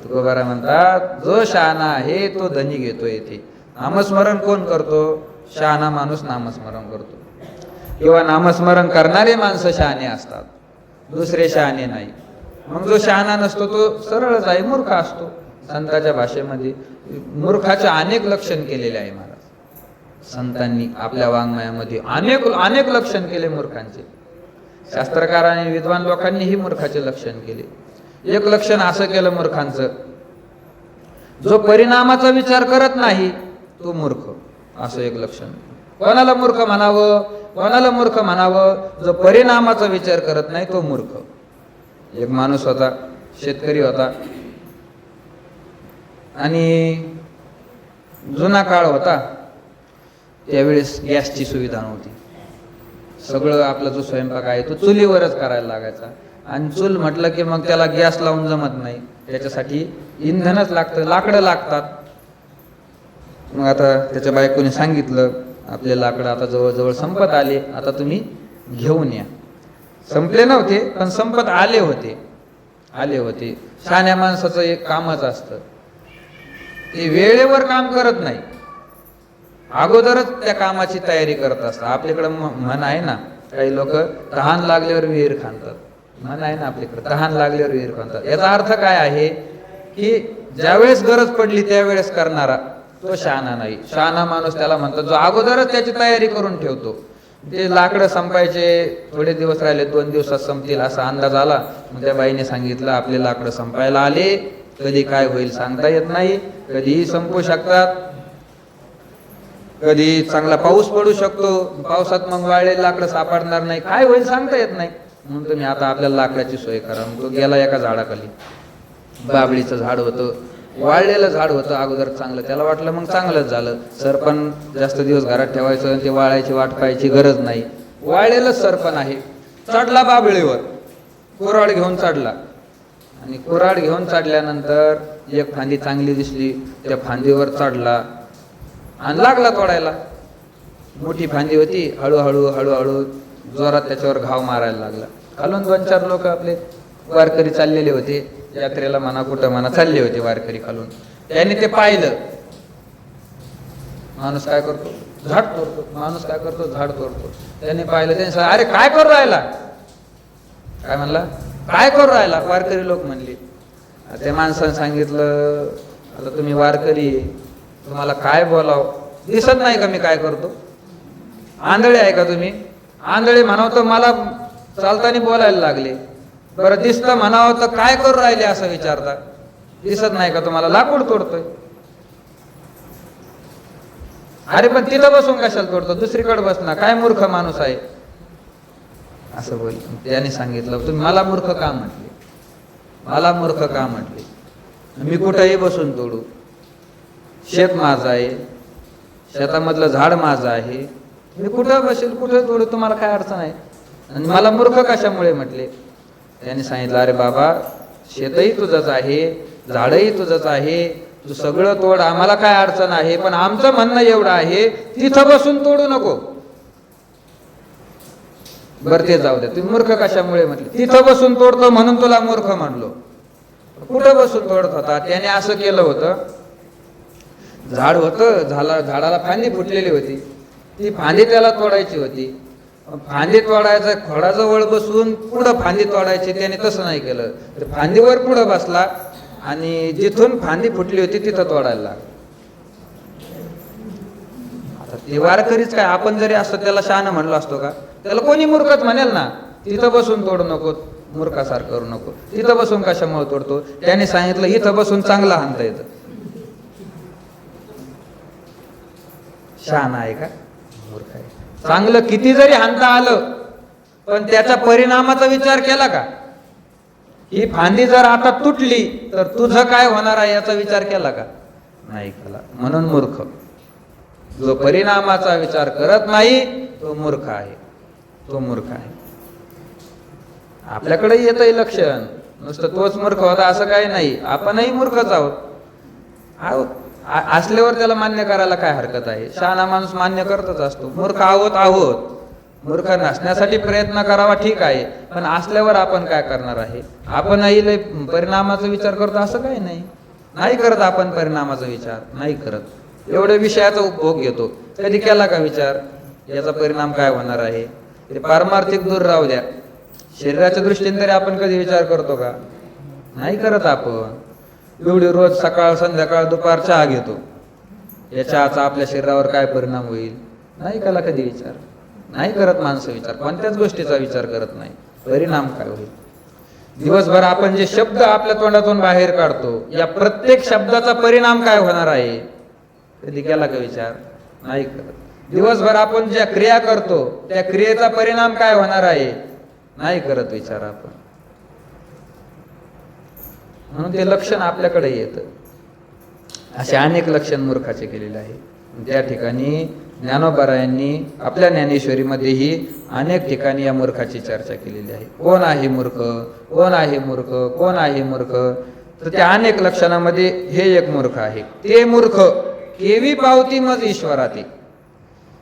तुकोबारा म्हणतात, जो शहाणा आहे तो धनी घेतो येथे. नामस्मरण कोण करतो? शहाणा माणूस नामस्मरण करतो, किंवा नामस्मरण करणारे माणसं शहाणे असतात, दुसरे शहाणे नाही. मग जो शहाणा नसतो तो सरळच आहे, मूर्ख असतो. संतांच्या भाषेमध्ये मूर्खाचे अनेक लक्षण केलेले आहे महाराज. संतांनी आपल्या वाङ्मयामध्ये अनेक लक्षण केले मूर्खांचे. शास्त्रकारांनी, विद्वान लोकांनीही मूर्खाचे लक्षण केले. एक लक्षण असं केलं मूर्खांचं, जो परिणामाचा विचार करत नाही तो मूर्ख, असं एक लक्षण. कोणाला मूर्ख म्हणावं? कोणाला मूर्ख म्हणावं? जो परिणामाचा विचार करत नाही तो मूर्ख. एक माणूस होता, शेतकरी होता, आणि जुना काळ होता, त्यावेळेस गॅसची सुविधा नव्हती. सगळं आपला जो स्वयंपाक आहे तो चुलीवरच करायला लागायचा. आणि चूल म्हटलं की मग त्याला गॅस लावून जमत नाही, त्याच्यासाठी इंधनच लागतं, लाकडं लागतात. मग आता त्याच्या बायकोने सांगितलं, आपले लाकडं आता जवळजवळ संपत आले, आता तुम्ही घेऊन या. संपले नव्हते पण संपत आले होते. शहाण्या माणसाचं एक कामच असतं, ते वेळेवर काम करत नाही, अगोदरच त्या कामाची तयारी करत असतात. आपल्याकडं म्हण आहे ना, काही लोक तहान लागल्यावर विहीर खांतात. म्हण आहे ना आपल्याकडे, तहान लागल्यावर विहीर खांतात. याचा अर्थ काय आहे की ज्यावेळेस गरज पडली त्यावेळेस करणारा तो शहाणा नाही. शहाणा माणूस त्याला म्हणतात जो अगोदरच त्याची तयारी करून ठेवतो. ते लाकडं संपायचे, थोडे दिवस राहिले, 2 दिवसात संपतील असा अंदाज आला, मग त्या बाईने सांगितलं आपले लाकडं संपायला आले, कधी काय होईल सांगता येत नाही, कधीही संपू शकतात, कधी चांगला पाऊस पडू शकतो, पावसात मग वाळलेली लाकडं सापडणार नाही, काय होईल सांगता येत नाही, म्हणून तुम्ही आता आपल्याला लाकडाची सोय करा. तो गेला एका झाडाखाली. बाबळीचं झाड होतं, वाळलेलं झाड होतं अगोदर चांगलं, त्याला वाटलं मग चांगलंच झालं, सरपण जास्त दिवस घरात ठेवायचं, ते वाळायची वाट पाहायची गरज नाही, वाळलेलं सरपण आहे. चढला बाबळीवर, कुऱ्हाड घेऊन चढला, आणि कुऱ्हाड घेऊन चढल्यानंतर एक फांदी चांगली दिसली, त्या फांदीवर चढला आणि लागला तोडायला. मोठी फांदी होती, हळूहळू जोरात त्याच्यावर घाव मारायला लागला. खालून 2-4 लोक आपले वारकरी चाललेले होते, यात्रेला म्हणा कुठं म्हणा चालले होते वारकरी खालून. त्यांनी ते पाहिलं, माणूस काय करतो, झाड तोडतो, माणूस काय करतो, झाड तोडतो. त्यांनी पाहिलं, त्यांनी सांगितलं, अरे काय करू राहिला, काय म्हणला, काय करू राहिला, वारकरी लोक म्हणले. त्या माणसाने सांगितलं, आता तुम्ही वारकरी, तुम्हाला काय बोलावं, दिसत नाही का मी काय करतो, आंधळे आहे का तुम्ही, आंधळे म्हणावं तर मला चालताना बोलायला लागले, बरं दिसतं म्हणावं तर काय करू राहिले असं विचारता, दिसत नाही का तुम्हाला, लाकूड तोडतोय. अरे पण तिथं बसून कशाला तोडतो, दुसरीकडे बस ना, काय मूर्ख माणूस आहे असं बोल. त्याने सांगितलं, तुम्ही मला मूर्ख का म्हटले, मला मूर्ख का म्हटले, मी कुठेही बसून तोडू, शेत माझं आहे, शेतामधलं झाड माझं आहे, मी कुठं बसेल कुठं तोडू, तुम्हाला काय अडचण आहे, आणि मला मूर्ख कशामुळे म्हटले. त्याने सांगितलं, अरे बाबा शेतही तुझंच आहे, झाडही तुझंच आहे, तू सगळं तोड, आम्हाला काय अडचण आहे, पण आमचं म्हणणं एवढं आहे तिथं बसून तोडू नको. बरं ते जाऊ दे, तुम्ही मूर्ख कशामुळे म्हटले, तिथं बसून तोडतो म्हणून तुला मूर्ख म्हणलो. कुठं बसून तोडत होता, त्याने असं केलं होतं, झाड होतं, झाडाला फांदी फुटलेली होती, ती फांदी त्याला तोडायची होती, फांदी तोडायचं, खोडाजवळ बसून पुढं फांदी तोडायची, त्याने तसं नाही केलं, तर फांदीवर पुढं बसला आणि जिथून फांदी फुटली होती तिथं तोडायला लागला. आता ते वारकरीच काय, आपण जरी असतो त्याला शहाणं म्हणलो असतो का, त्याला कोणी मूर्खच म्हणेल ना, तिथं बसून तोडू नको, मूर्खासारखं करू नको. तिथं बसून कशामुळे तोडतो? त्याने सांगितलं इथं बसून चांगला हाणता येतं. शहाणा आहे का? मूर्ख आहे. चांगलं किती जरी हाणता आलं पण त्याच्या परिणामाचा विचार केला का? ही फांदी जर आता तुटली तर तुझं काय होणार आहे याचा विचार केला का? नाही केला. म्हणून मूर्ख. जो परिणामाचा विचार करत नाही तो मूर्ख आहे. तो मूर्ख आहे. आपल्याकडे येतंय लक्षण, नुसतं तोच मूर्ख होता असं काही नाही. आपणही मूर्खच आहोत. असल्यावर त्याला मान्य करायला काय हरकत आहे? शहाणा माणूस मान्य करतच असतो. मूर्ख आहोत. मूर्ख नसण्यासाठी प्रयत्न करावा ठीक आहे, पण असल्यावर आपण काय करणार आहे? आपणही लय परिणामाचा विचार करतो असं काही नाही करत. आपण परिणामाचा विचार नाही करत. एवढ्या विषयाचा उपभोग घेतो. कधी केला का विचार याचा परिणाम काय होणार आहे? ते पारमार्थिक दूर राहू द्या. शरीराच्या दृष्टीने तरी आपण कधी विचार करतो का? नाही करत. आपण एवढी रोज सकाळ संध्याकाळ दुपार चहा घेतो. या चहाचा आपल्या शरीरावर काय परिणाम होईल? नाही केला कधी विचार. नाही करत माणसं विचार. कोणत्याच गोष्टीचा विचार करत नाही. परिणाम काय होईल? दिवसभर आपण जे शब्द आपल्या तोंडातून बाहेर काढतो या प्रत्येक शब्दाचा परिणाम काय होणार आहे? कधी केला का विचार? नाही करत. दिवसभर आपण ज्या क्रिया करतो त्या क्रियेचा परिणाम काय होणार आहे? नाही करत विचार आपण. म्हणून ते लक्षण आपल्याकडे येतं. असे अनेक लक्षण मूर्खाचे केलेले आहे. त्या ठिकाणी ज्ञानोबारायांनी आपल्या ज्ञानेश्वरीमध्येही अनेक ठिकाणी या मूर्खाची चर्चा केलेली आहे. कोण आहे मूर्ख? कोण आहे मूर्ख? कोण आहे मूर्ख? तर त्या अनेक लक्षणामध्ये हे एक मूर्ख आहे. ते मूर्ख केवी पावती मज ईश्वराते.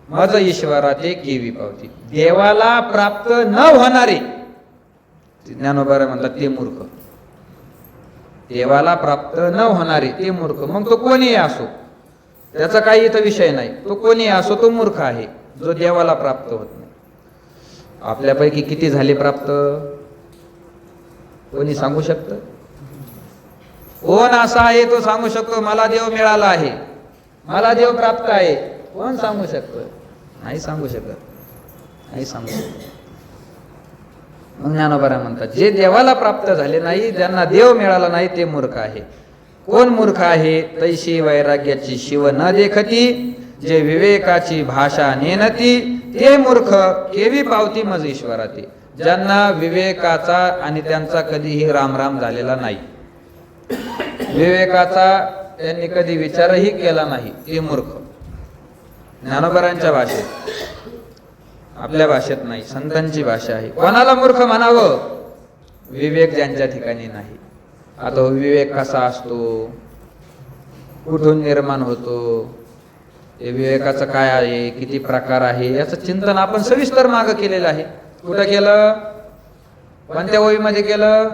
मज ईश्वराते केवी पावती. देवाला प्राप्त न होणारे ज्ञानोबा म्हणतात ते मूर्ख. देवाला प्राप्त न होणारे ते मूर्ख. मग तो कोणीही असो, त्याचा काही इथं विषय नाही. तो कोणीही असो तो मूर्ख आहे जो देवाला प्राप्त होत नाही. आपल्यापैकी किती झाले प्राप्त? कोणी सांगू शकतं? कोण असा आहे तो सांगू शकतो मला देव मिळाला आहे, मला देव प्राप्त आहे? कोण सांगू शकतं? नाही सांगू शकत. नाही सांगू शकत. मग ज्ञानोबा म्हणतात जे देवाला प्राप्त झाले नाही, ज्यांना देव मिळाला नाही ते मूर्ख आहे. कोण मूर्ख आहे? तैशी वैराग्याची शिव न देखती, जे विवेकाची भाषा नेनती, ते मूर्ख केवी पावती मज ईश्वराती. ज्यांना विवेकाचा आणि त्यांचा कधीही रामराम झालेला नाही, विवेकाचा त्यांनी कधी विचारही केला नाही, ते मूर्ख. ज्ञानोबारांच्या भाषेत, आपल्या भाषेत नाही, संतांची भाषा आहे. कोणाला मूर्ख म्हणावं? विवेक ज्यांच्या ठिकाणी नाही. आता विवेक कसा असतो, कुठून निर्माण होतो, हे विवेकाचं काय आहे, किती प्रकार आहे, याचं चिंतन आपण सविस्तर मागं केलेलं आहे. कुठं केलं? कोणत्या ओळीमध्ये केलं?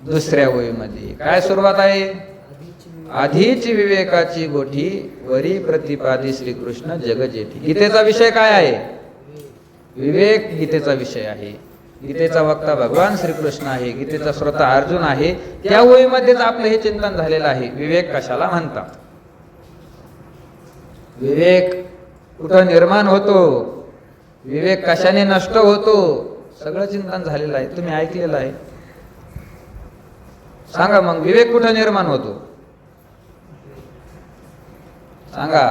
दुसऱ्या ओळीमध्ये. काय सुरुवात आहे? आधीची विवेकाची गोठी वरी प्रतिपादी श्रीकृष्ण जगजेठी. गीतेचा विषय काय आहे? विवेक गीतेचा विषय आहे. गीतेचा वक्ता भगवान श्रीकृष्ण आहे, गीतेचा श्रोता अर्जुन आहे. त्या ओळीमध्येच आपलं हे चिंतन झालेलं आहे. विवेक कशाला म्हणतात? विवेक कुठं निर्माण होतो? विवेक कशाने नष्ट होतो? सगळं चिंतन झालेलं आहे. तुम्ही ऐकलेलं आहे. सांगा मग, विवेक कुठं निर्माण होतो? सांगा,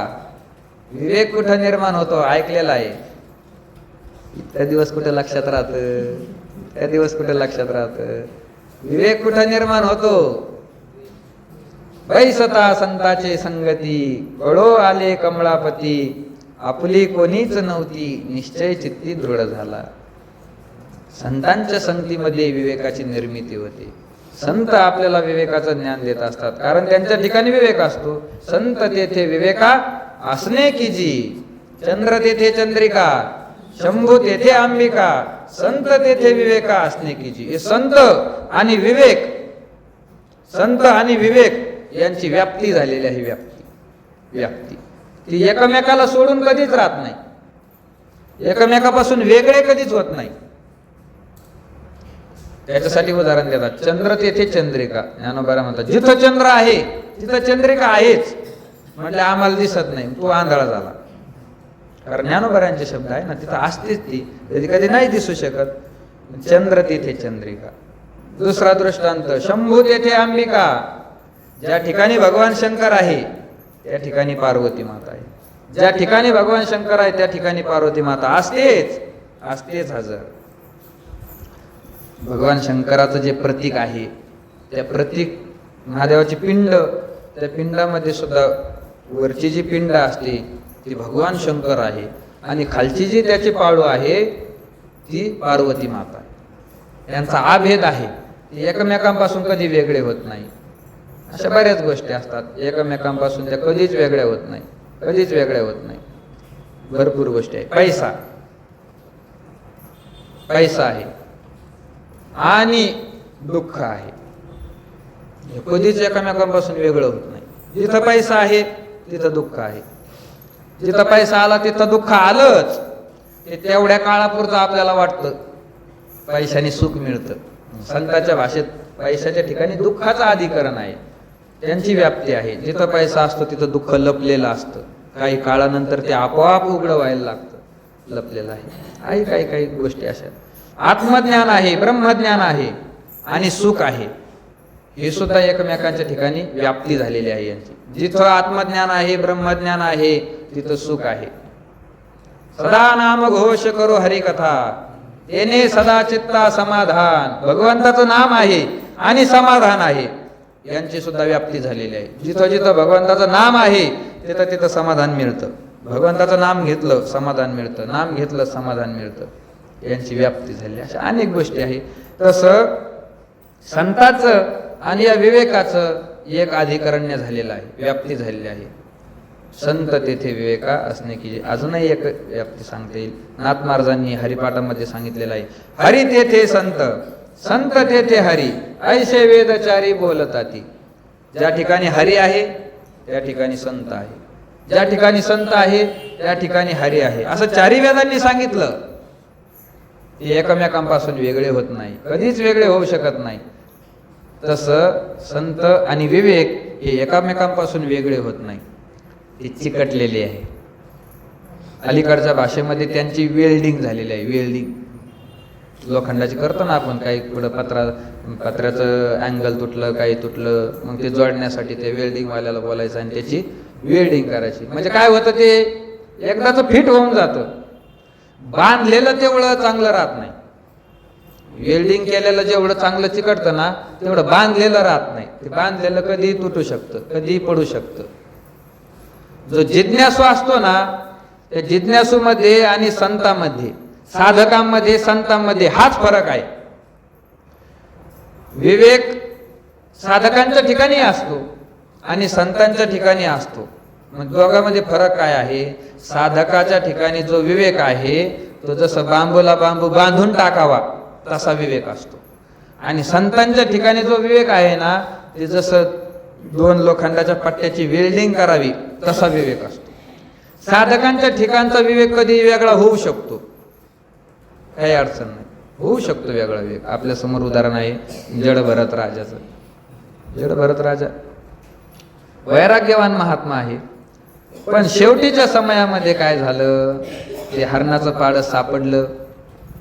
विवेक कुठं निर्माण होतो? ऐकलेला आहे. इतक्या दिवस कुठे लक्षात राहतं? त्या दिवस कुठे लक्षात राहतं? विवेक कुठं निर्माण होतो? बैसता संताचे संगती, कळो आले कमळापती, आपली कोणीच नव्हती, निश्चय चित्ती दृढ झाला. संतांच्या संगतीमध्ये विवेकाची निर्मिती होते. संत आपल्याला विवेकाचं ज्ञान देत असतात, कारण त्यांच्या ठिकाणी विवेक असतो. संत तेथे विवेका असणे की जी, चंद्र तेथे चंद्रिका, शंभू तेथे अंबिका, संत तेथे विवेका असणे की जी. हे संत आणि विवेक, संत आणि विवेक यांची व्याप्ती झालेली आहे. व्याप्ती ती एकमेकाला सोडून कधीच राहत नाही, एकमेकापासून वेगळे कधीच होत नाही. त्याच्यासाठी उदाहरण देतात, चंद्र तेथे चंद्रिका. ज्ञानोबा म्हणतात जिथं चंद्र आहे तिथं चंद्रिका आहेच. म्हटलं आम्हाला दिसत नाही, तू आंधळा झाला. कारण ज्ञानोबारांचे शब्द आहे ना, तिथं असतेच ती, कधी कधी नाही दिसू शकत. चंद्र तेथे चंद्रिका. दुसरा दृष्टांत, शंभू तेथे अंबिका. ज्या ठिकाणी भगवान शंकर आहे त्या ठिकाणी पार्वती माता आहे. ज्या ठिकाणी भगवान शंकर आहे त्या ठिकाणी पार्वती माता असतेच हजर. भगवान शंकराचं जे प्रतीक आहे, त्या प्रतीक महादेवाची पिंड, त्या पिंडामध्ये सुद्धा वरची जी पिंड असते ती भगवान शंकर आहे आणि खालची जी त्याची पाळू आहे ती पार्वती माता आहे. यांचा आभेद आहे, ते एकमेकांपासून कधी वेगळे होत नाही. अशा बऱ्याच गोष्टी असतात एकमेकांपासून त्या कधीच वेगळ्या होत नाही. भरपूर गोष्टी आहे. पैसा आहे आणि दुःख आहे, हे कधीच एकमेकांपासून वेगळं होत नाही. जिथं पैसा आहे तिथं दुःख आहे, जिथं पैसा आला तिथं दुःख आलंच. ते तेवढ्या काळापुरतं आपल्याला वाटतं पैशाने सुख मिळतं. संतांच्या भाषेत पैशाच्या ठिकाणी दुःखाचं अधिकरण आहे, त्यांची व्याप्ती आहे. जिथं पैसा असतो तिथं दुःख लपलेलं असतं. काही काळानंतर ते आपोआप उघडं व्हायला लागतं, लपलेलं आहे. काही गोष्टी अशा. आत्मज्ञान आहे, ब्रह्मज्ञान आहे आणि सुख आहे, हे सुद्धा एकमेकांच्या ठिकाणी व्याप्ती झालेली आहे यांची. जिथं आत्मज्ञान आहे, ब्रह्मज्ञान आहे, तिथं सुख आहे. सदा नाम घोष करो हरिकथा, येणे सदा चित्ता समाधान. भगवंताचं नाम आहे आणि समाधान आहे, यांची सुद्धा व्याप्ती झालेली आहे. जिथं जिथं भगवंताचं नाम आहे तिथं तिथं समाधान मिळतं. भगवंताचं नाम घेतलं समाधान मिळतं, नाम घेतलं समाधान मिळतं, यांची व्याप्ती झाली. अशा अनेक गोष्टी आहे. तसं संताचं आणि या विवेकाचं एक अधिकरण्य झालेलं आहे, व्याप्ती झालेली आहे. संत तेथे विवेका असणे की अजूनही एक व्याप्ती सांगता येईल. नाथ महाराजांनी हरिपाठामध्ये सांगितलेलं आहे, हरी तेथे संत, संत तेथे हरी, ऐसे वेदचारी बोलताती. ज्या ठिकाणी हरी आहे त्या ठिकाणी संत आहे, ज्या ठिकाणी संत आहे त्या ठिकाणी हरी आहे, असं चारी वेदांनी सांगितलं. ते एकमेकांपासून वेगळे होत नाही, कधीच वेगळे होऊ शकत नाही. तसं संत आणि विवेक हे एकमेकांपासून वेगळे होत नाही, ते चिकटलेले आहे. अलीकडच्या भाषेमध्ये त्यांची वेल्डिंग झालेली आहे. वेल्डिंग लोखंडाची करतो ना आपण, काही पुढं पत्र्याचं अँगल तुटलं, काही तुटलं, मग ते जोडण्यासाठी ते वेल्डिंग वाल्याला बोलायचं आणि त्याची वेल्डिंग करायची. म्हणजे काय होतं, ते एकदाच फिट होऊन जातं. बांधलेलं तेवढं चांगलं राहत नाही. वेल्डिंग केलेलं जेवढं चांगलं चिकटतं ना तेवढं बांधलेलं राहत नाही. ते बांधलेलं कधीही तुटू शकतं, कधीही पडू शकतं. जो जिज्ञासू असतो ना, त्या जिज्ञासूमध्ये आणि संतांमध्ये, साधकांमध्ये संतांमध्ये हाच फरक आहे. विवेक साधकांच्या ठिकाणी असतो आणि संतांच्या ठिकाणी असतो. मग दोघांमध्ये फरक काय आहे? साधकाच्या ठिकाणी जो विवेक आहे तो जसं बांबूला बांबू बांधून टाकावा तसा विवेक असतो, आणि संतांच्या ठिकाणी जो विवेक आहे ना ते जसं दोन लोखंडाच्या पट्ट्याची वेल्डिंग करावी तसा विवेक असतो. साधकांच्या ठिकाणचा विवेक कधी वेगळा होऊ शकतो, काही अडचण नाही, होऊ शकतो वेगळा विवेक. आपल्या समोर उदाहरण आहे जड भरत राजाचं. जड भरत राजा वैराग्यवान महात्मा आहे, पण शेवटीच्या समयामध्ये काय झालं, ते हरणाचं पाड सापडलं,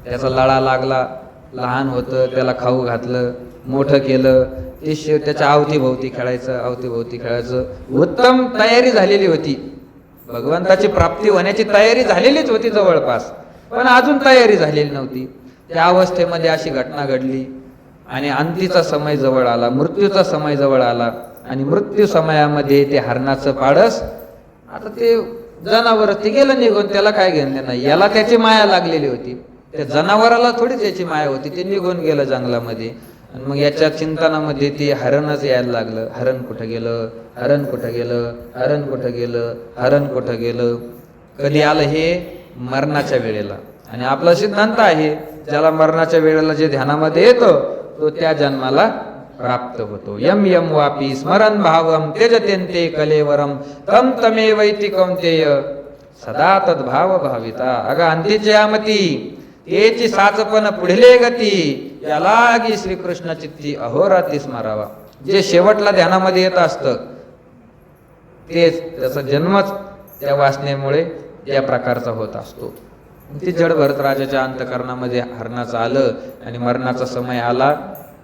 त्याचा लळा लागला, लहान होतं, त्याला खाऊ घातलं, मोठं केलं. ते त्याच्या अवतीभोवती खेळायचं. उत्तम तयारी झालेली होती, भगवंताची प्राप्ती होण्याची तयारी झालेलीच होती जवळपास, पण अजून तयारी झालेली नव्हती. त्या अवस्थेमध्ये अशी घटना घडली आणि अंतीचा समय जवळ आला, मृत्यूचा समय जवळ आला. आणि मृत्यू समयामध्ये ते हरणाचं पाडस, आता ते जनावर ते गेलं निघून, त्याला काय घेणं नाही. याला त्याची माया लागलेली होती, त्या जनावराला थोडी त्याची माया होती. ते निघून गेलं जंगलामध्ये. आणि मग याच्या चिंतनामध्ये ते हरणच यायला लागलं. हरण कुठं गेलं, हरण कुठं गेलं, हरण कुठं गेलं, हरण कुठं गेलं. कधी आलं हे? मरणाच्या वेळेला. आणि आपला सिद्धांत आहे, ज्याला मरणाच्या वेळेला जे ध्यानामध्ये येतो तो त्या जन्माला प्राप्त होतो. यम यम वापी स्मरण भावम त्यजत्यन्ते कलेवरम तम तमे वैति कौंतेय सदा तद्भाव भाविता. अगं अंतीची यामती तेची साचपण पुढले गती, या लागी श्रीकृष्ण चित्ती अहोरात्री स्मरावा. जे शेवटला ध्यानामध्ये येत असतं तेच, त्याचा जन्मच त्या वासनेमुळे त्या प्रकारचा होत असतो. ते जड भरतराजाच्या अंतःकरणामध्ये हरणाचं आलं आणि मरणाचा समय आला,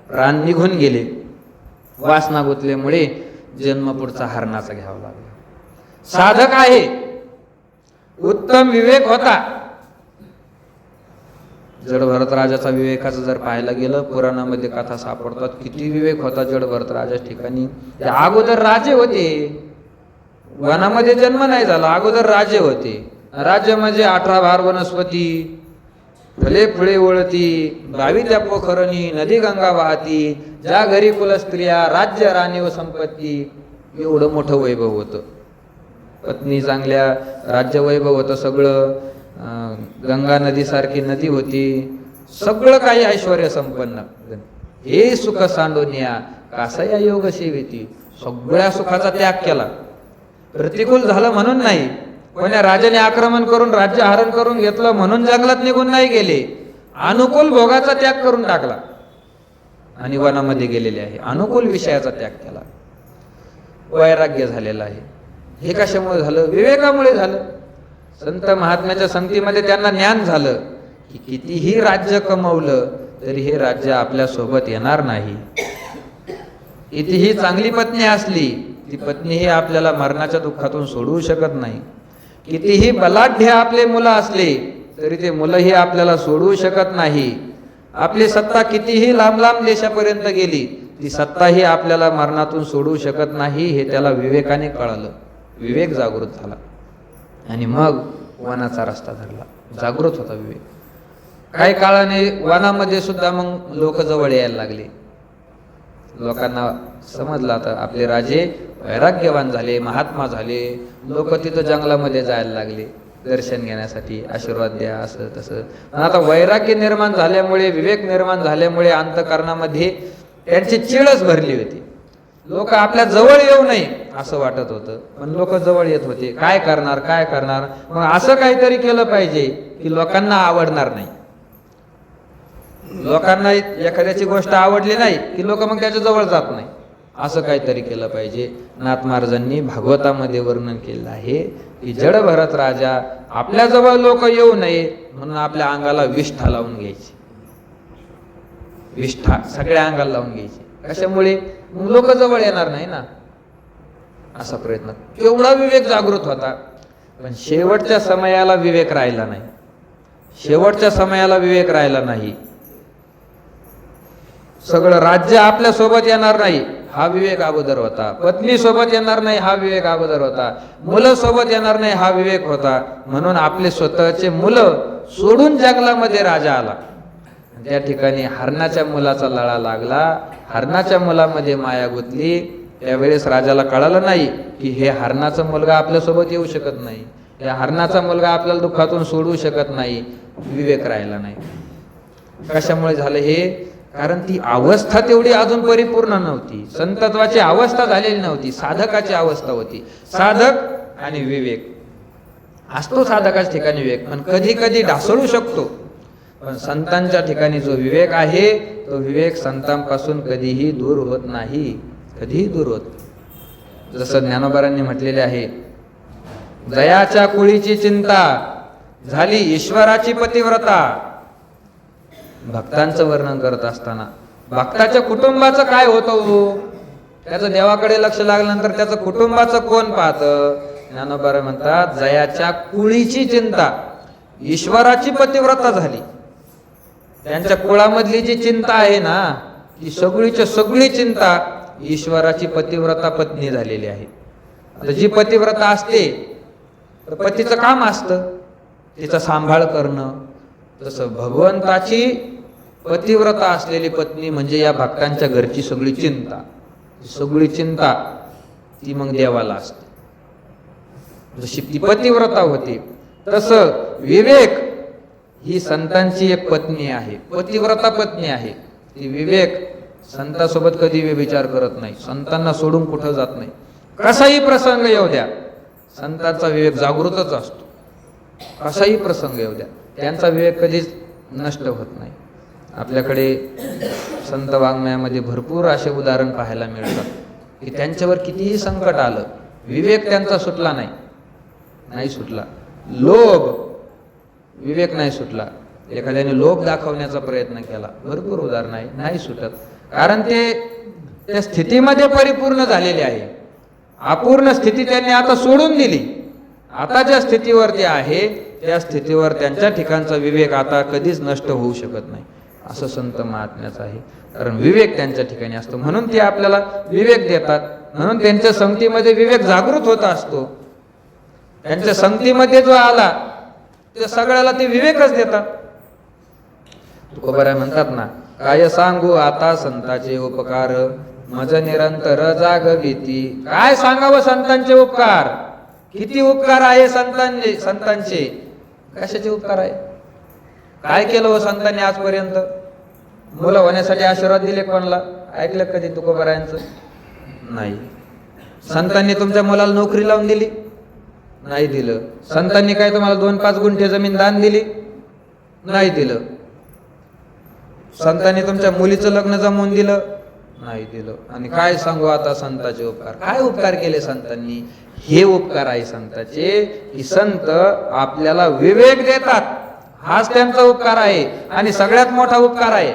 प्राण निघून गेले. वासना गुंतल्यामुळे जन्म पुढचा हरणाचा घ्यावा लागला. साधक आहे, उत्तम विवेक होता. जड भरतराजाचा विवेकाचं जर पाहायला गेलं, पुराणामध्ये कथा सापडतात, किती विवेक होता जड भरतराजा ठिकाणी. ते अगोदर राजे होते, वनामध्ये जन्म नाही झाला, अगोदर राजे होते. राज्य म्हणजे 18 भार वनस्पती, फळे फुळे ओळती, 22 त्या पोखरणी, नदी गंगा वाहती, ज्या घरी कुलस्त्रिया, राज्य राणी व संपत्ती. एवढं मोठं वैभव होतं. पत्नी चांगल्या, राज्य वैभव होतं सगळं, गंगा नदीसारखी नदी होती, सगळं काही ऐश्वर्य संपन्न. हे सुख सांडोनिया कासया योग सेविती. सगळ्या सुखाचा त्याग केला. प्रतिकूल झालं म्हणून नाही, कोण्या राजाने आक्रमण करून राज्य हरण करून घेतलं म्हणून जंगलात निघून नाही गेले. अनुकूल भोगाचा त्याग करून टाकला आणि वनामध्ये गेलेले आहे. अनुकूल विषयाचा त्याग केला. वैराग्य झालेला आहे. हे कशामुळे झालं? विवेकामुळे झालं. संत महात्म्याच्या संगतीमध्ये त्यांना ज्ञान झालं की कितीही राज्य कमवलं तरी हे राज्य आपल्या सोबत येणार नाही. कितीही चांगली पत्नी असली, ती पत्नीही आपल्याला मरणाच्या दुःखातून सोडवू शकत नाही. कितीही बलाढ्य आपले मुलं असले तरी ते मुलंही आपल्याला सोडवू शकत नाही. आपली सत्ता कितीही लांब लांब देशापर्यंत गेली, ती सत्ताही आपल्याला मरणातून सोडवू शकत नाही. हे त्याला विवेकाने कळालं. विवेक जागृत झाला आणि मग वनाचा रस्ता धरला. जागृत होता विवेक. काही काळाने वनामध्ये सुद्धा मग लोक जवळ यायला लागले. लोकांना समजलं आता आपले राजे वैराग्यवान झाले, महात्मा झाले. लोक तिथं जंगलामध्ये जायला लागले दर्शन घेण्यासाठी, आशीर्वाद द्या, असं तसं. पण आता वैराग्य निर्माण झाल्यामुळे, विवेक निर्माण झाल्यामुळे अंतःकरणामध्ये त्यांची चिळच भरली होती. लोक आपल्या जवळ येऊ नये असं वाटत होतं, पण लोक जवळ येत होते. काय करणार, काय करणार? मग असं काहीतरी केलं पाहिजे की लोकांना आवडणार नाही. लोकांना एखाद्याची गोष्ट आवडली नाही की लोक मग त्याच्या जवळ जात नाही. असं काहीतरी केलं पाहिजे. नाथ महाराजांनी भागवतामध्ये वर्णन केलं आहे की जड भरत राजा आपल्या जवळ लोक येऊ नये म्हणून आपल्या अंगाला विष्ठा लावून घ्यायची. विष्ठा सगळ्या अंगाला लावून घ्यायची. कशामुळे? मग लोक जवळ येणार नाही ना, असा प्रयत्न. एवढा विवेक जागृत होता. पण शेवटच्या समयाला विवेक राहिला नाही. शेवटच्या समयाला विवेक राहिला नाही. सगळं राज्य आपल्या सोबत येणार नाही हा विवेक अगोदर होता. पत्नी सोबत येणार नाही हा विवेक अगोदर होता. मुलं सोबत येणार नाही हा विवेक होता. म्हणून आपले स्वतःचे मुलं सोडून जंगलामध्ये राजा आला. त्या ठिकाणी हरणाच्या मुलाचा लळा लागला. हरणाच्या मुलामध्ये माया गुंतली. त्यावेळेस राजाला कळालं नाही की हे हरणाचा मुलगा आपल्यासोबत येऊ शकत नाही, या हरणाचा मुलगा आपल्याला दुःखातून सोडवू शकत नाही. विवेक राहिला नाही. कशामुळे झालं हे? कारण ती अवस्था तेवढी अजून परिपूर्ण नव्हती. संतत्वाची अवस्था झालेली नव्हती, साधकाची अवस्था होती. साधक आणि विवेक असतो. साधकाच्या ठिकाणी विवेक पण कधी कधी ढासळू शकतो. पण संतांच्या ठिकाणी जो विवेक आहे तो विवेक संतांपासून कधीही दूर होत नाही, कधीही दूर होत. जसं ज्ञानोबारांनी म्हटलेले आहे, जयाच्या कुळीची चिंता झाली ईश्वराची पतिव्रता. भक्तांचं वर्णन करत असताना भक्ताच्या कुटुंबाचं काय होतं, त्याचं देवाकडे लक्ष लागल्यानंतर त्याचं कुटुंबाचं कोण पाहतं? ज्ञानोबा म्हणतात, जयाच्या कुळीची चिंता ईश्वराची पतिव्रता झाली. त्यांच्या कुळामधली जी चिंता आहे ना, ती सगळीच्या सगळी चिंता ईश्वराची पतिव्रता पत्नी झालेली आहे. आता जी पतिव्रता असते तर पतीचं काम असतं तिचा सांभाळ करणं. तसं भगवंताची पतिव्रता असलेली पत्नी म्हणजे या भक्तांच्या घरची सगळी चिंता. सगळी चिंता ती मग देवाला असते. जशी ती पतिव्रता होती तसं विवेक ही संतांची एक पत्नी आहे, पतिव्रता पत्नी आहे. ती विवेक संतांसोबत कधी विचार करत नाही, संतांना सोडून कुठं जात नाही. कसाही प्रसंग येऊ द्या संतांचा विवेक जागृतच असतो. कसाही प्रसंग येऊ द्या त्यांचा विवेक कधीच नष्ट होत नाही. आपल्याकडे संत वाङ्मयामध्ये भरपूर असे उदाहरण पाहायला मिळतात की त्यांच्यावर कितीही संकट आलं विवेक त्यांचा सुटला नाही, नाही सुटला. लोभ विवेक नाही सुटला. एखाद्याने लोभ दाखवण्याचा प्रयत्न केला, भरपूर उदाहरण आहे, नाही सुटत. कारण ते त्या स्थितीमध्ये परिपूर्ण झालेले आहे. अपूर्ण स्थिती त्यांनी आता सोडून दिली. आता ज्या स्थितीवरती आहे त्या स्थितीवर त्यांच्या ठिकाणचा विवेक आता कधीच नष्ट होऊ शकत नाही, असं संत महात्म्याचं आहे. कारण विवेक त्यांच्या ठिकाणी असतो, म्हणून ते आपल्याला विवेक देतात. म्हणून त्यांच्या संगतीमध्ये विवेक जागृत होत असतो. त्यांच्या संगतीमध्ये जो आला त्या सगळ्याला ते विवेकच देतात. तुकोबाराय म्हणतात ना, काय सांगू आता संतांचे उपकार, मज निरंतर जागविती. काय सांगावं संतांचे उपकार, किती उपकार आहे संतांचे. कशाचे उपकार आहे, काय केलं हो संतांनी आजपर्यंत. मुलं होण्यासाठी आशीर्वाद दिले कोणाला, ऐकलं कधी तुकोबारायांचं? नाही. संतांनी तुमच्या मुलाला नोकरी लावून दिली? नाही दिलं. संतांनी काय तुम्हाला 2-5 गुंठे जमीन दान दिली? नाही दिलं. संतांनी तुमच्या मुलीचं लग्न जमवून दिलं? नाही दिलं. आणि काय सांगू आता संतांचे उपकार, काय उपकार केले संतांनी. हे उपकार आहे संतांचे, की संत आपल्याला विवेक देतात, हाच त्यांचा उपकार आहे. आणि सगळ्यात मोठा उपकार आहे,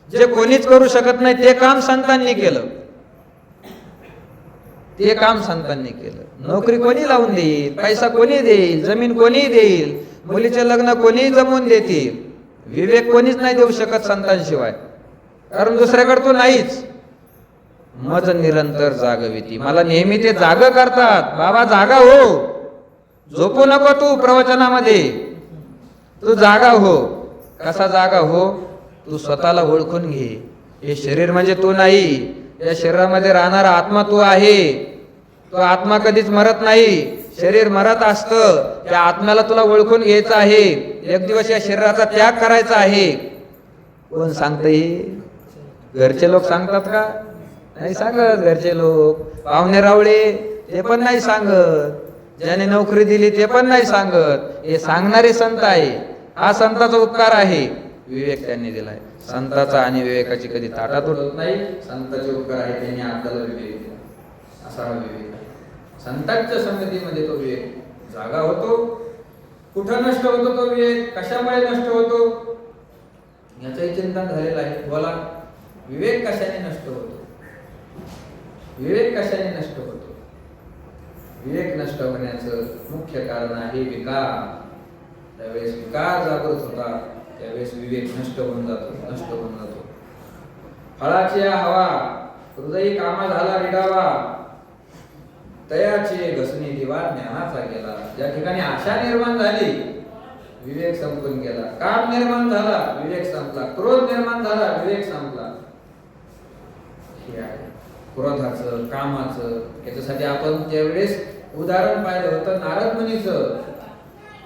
जे कोणीच करू शकत नाही ते काम संतांनी केलं. ते काम संतांनी केलं. नोकरी कोणी लावून देईल, पैसा कोणी देईल, जमीन कोणी देईल, मुलीचे लग्न कोणी जमवून देतील, विवेक कोणीच नाही देऊ शकत संतांशिवाय. कारण दुसऱ्याकडे तो नाहीच. मज निरंतर जागविती. मला नेहमी ते जाग करतात. बाबा जागा हो, झोपू नको तू प्रवचनामध्ये, तू जागा हो. कसा जागा हो, तू स्वतःला ओळखून घे. हे शरीर म्हणजे तू नाही, या शरीरामध्ये राहणारा आत्मा तू आहे. तो आत्मा कधीच मरत नाही, शरीर मरत असतं. त्या आत्म्याला तुला ओळखून घ्यायचं आहे. एक दिवस या शरीराचा त्याग करायचा आहे. कोण सांगत? घरचे लोक सांगतात का? नाही सांगत. घरचे लोक, पाहुणे रावळे ते पण नाही सांगत, ज्याने नोकरी दिली ते पण नाही सांगत. हे सांगणारे संत आहे. हा संताचा उपकार आहे, विवेक त्यांनी दिलाय. संताचा आणि विवेकाची कधी ताटात उडत नाही. संताचे उपकार आहे, त्यांनी आपल्याला विवेक दिला. असा हा विवेक आहे. संतांच्या संगतीमध्ये तो विवेक जागा होतो. कुठं नष्ट होतो तो विवेक, कशामुळे नष्ट होतो याचंही चिंतन झालेलं आहे. बोला, विवेक कशाने नष्ट होतो? विवेक कशाने नष्ट होतो? विवेक नष्ट होण्याचं मुख्य कारण आहे विकार. त्यावेळेस विकार जागृत होता, त्यावेळेस विवेक नष्ट होऊन जातो. फळाची हवा हृदयी कामा झाला रिडावा, तयाचे घसणी दिवा ज्ञानाचा गेला. ज्या ठिकाणी आशा निर्माण झाली, विवेक संपून गेला. काम निर्माण झाला, विवेक संपला. क्रोध निर्माण झाला, विवेक संपला. हे आहे क्रोधाचं, कामाचं. याच्यासाठी आपण त्यावेळेस उदाहरण पाहिलं होतं नारद मुनीचं.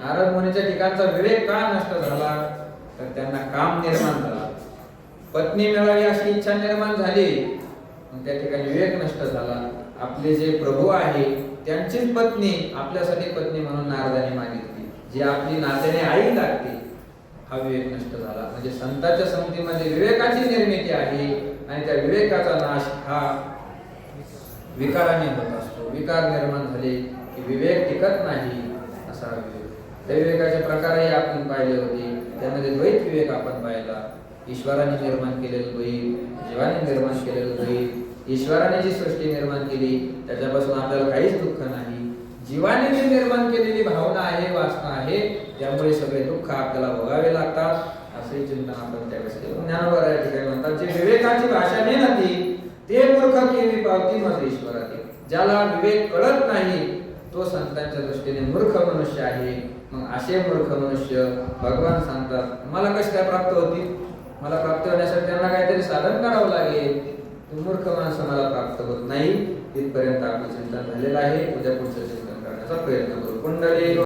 नारद मुनीच्या ठिकाणचा विवेक का नष्ट झाला, तर त्यांना काम निर्माण झाला. पत्नी मिळावी अशी इच्छा निर्माण झाली, त्या ठिकाणी विवेक नष्ट झाला. आपले जे प्रभू आहे त्यांचीच पत्नी आपल्यासाठी पत्नी म्हणून नारदाने मागितली, जी आपली नात्याने आई लागते. हा विवेक नष्ट झाला. म्हणजे संतांच्या संगतीमध्ये विवेकाची निर्मिती आहे आणि त्या विवेकाचा नाश हा विकाराने होत असतो. विकार निर्माण झाले की विवेक टिकत नाही. असा विवेक. त्या विवेकाचे प्रकारही आपण पाहिले होते. त्यामध्ये द्वैत विवेक आपण पाहिला. ईश्वराने निर्माण केलेलं द्वैत, जीवाने निर्माण केलेलं द्वैत. ईश्वराने जी सृष्टी निर्माण केली त्याच्यापासून आपल्याला काहीच दुःख नाही. जीवाने जी निर्माण केलेली भावना आहे, वासना आहे, त्यामुळे सगळे दुःख आपल्याला भोगावे लागतात. असे चिंतन आपण त्यावेळेस केलं. ज्ञानोबा या ठिकाणी म्हणतात, जे विवेकाची भाषा नेनती ते मूर्ख केली पावती मग ईश्वराती. ज्याला विवेक कळत नाही तो संतांच्या दृष्टीने मूर्ख मनुष्य आहे. मग असे मूर्ख मनुष्य भगवान सांगतात, मला कशी काय प्राप्त होती? मला प्राप्त होण्यासाठी त्यांना काहीतरी साधन करावं लागेल. मूर्ख माणसं मला प्राप्त होत नाही. तिथपर्यंत आपलं चिंतन झालेलं आहे. उद्या पुढचं चिंतन करण्याचा प्रयत्न करू. कुंडली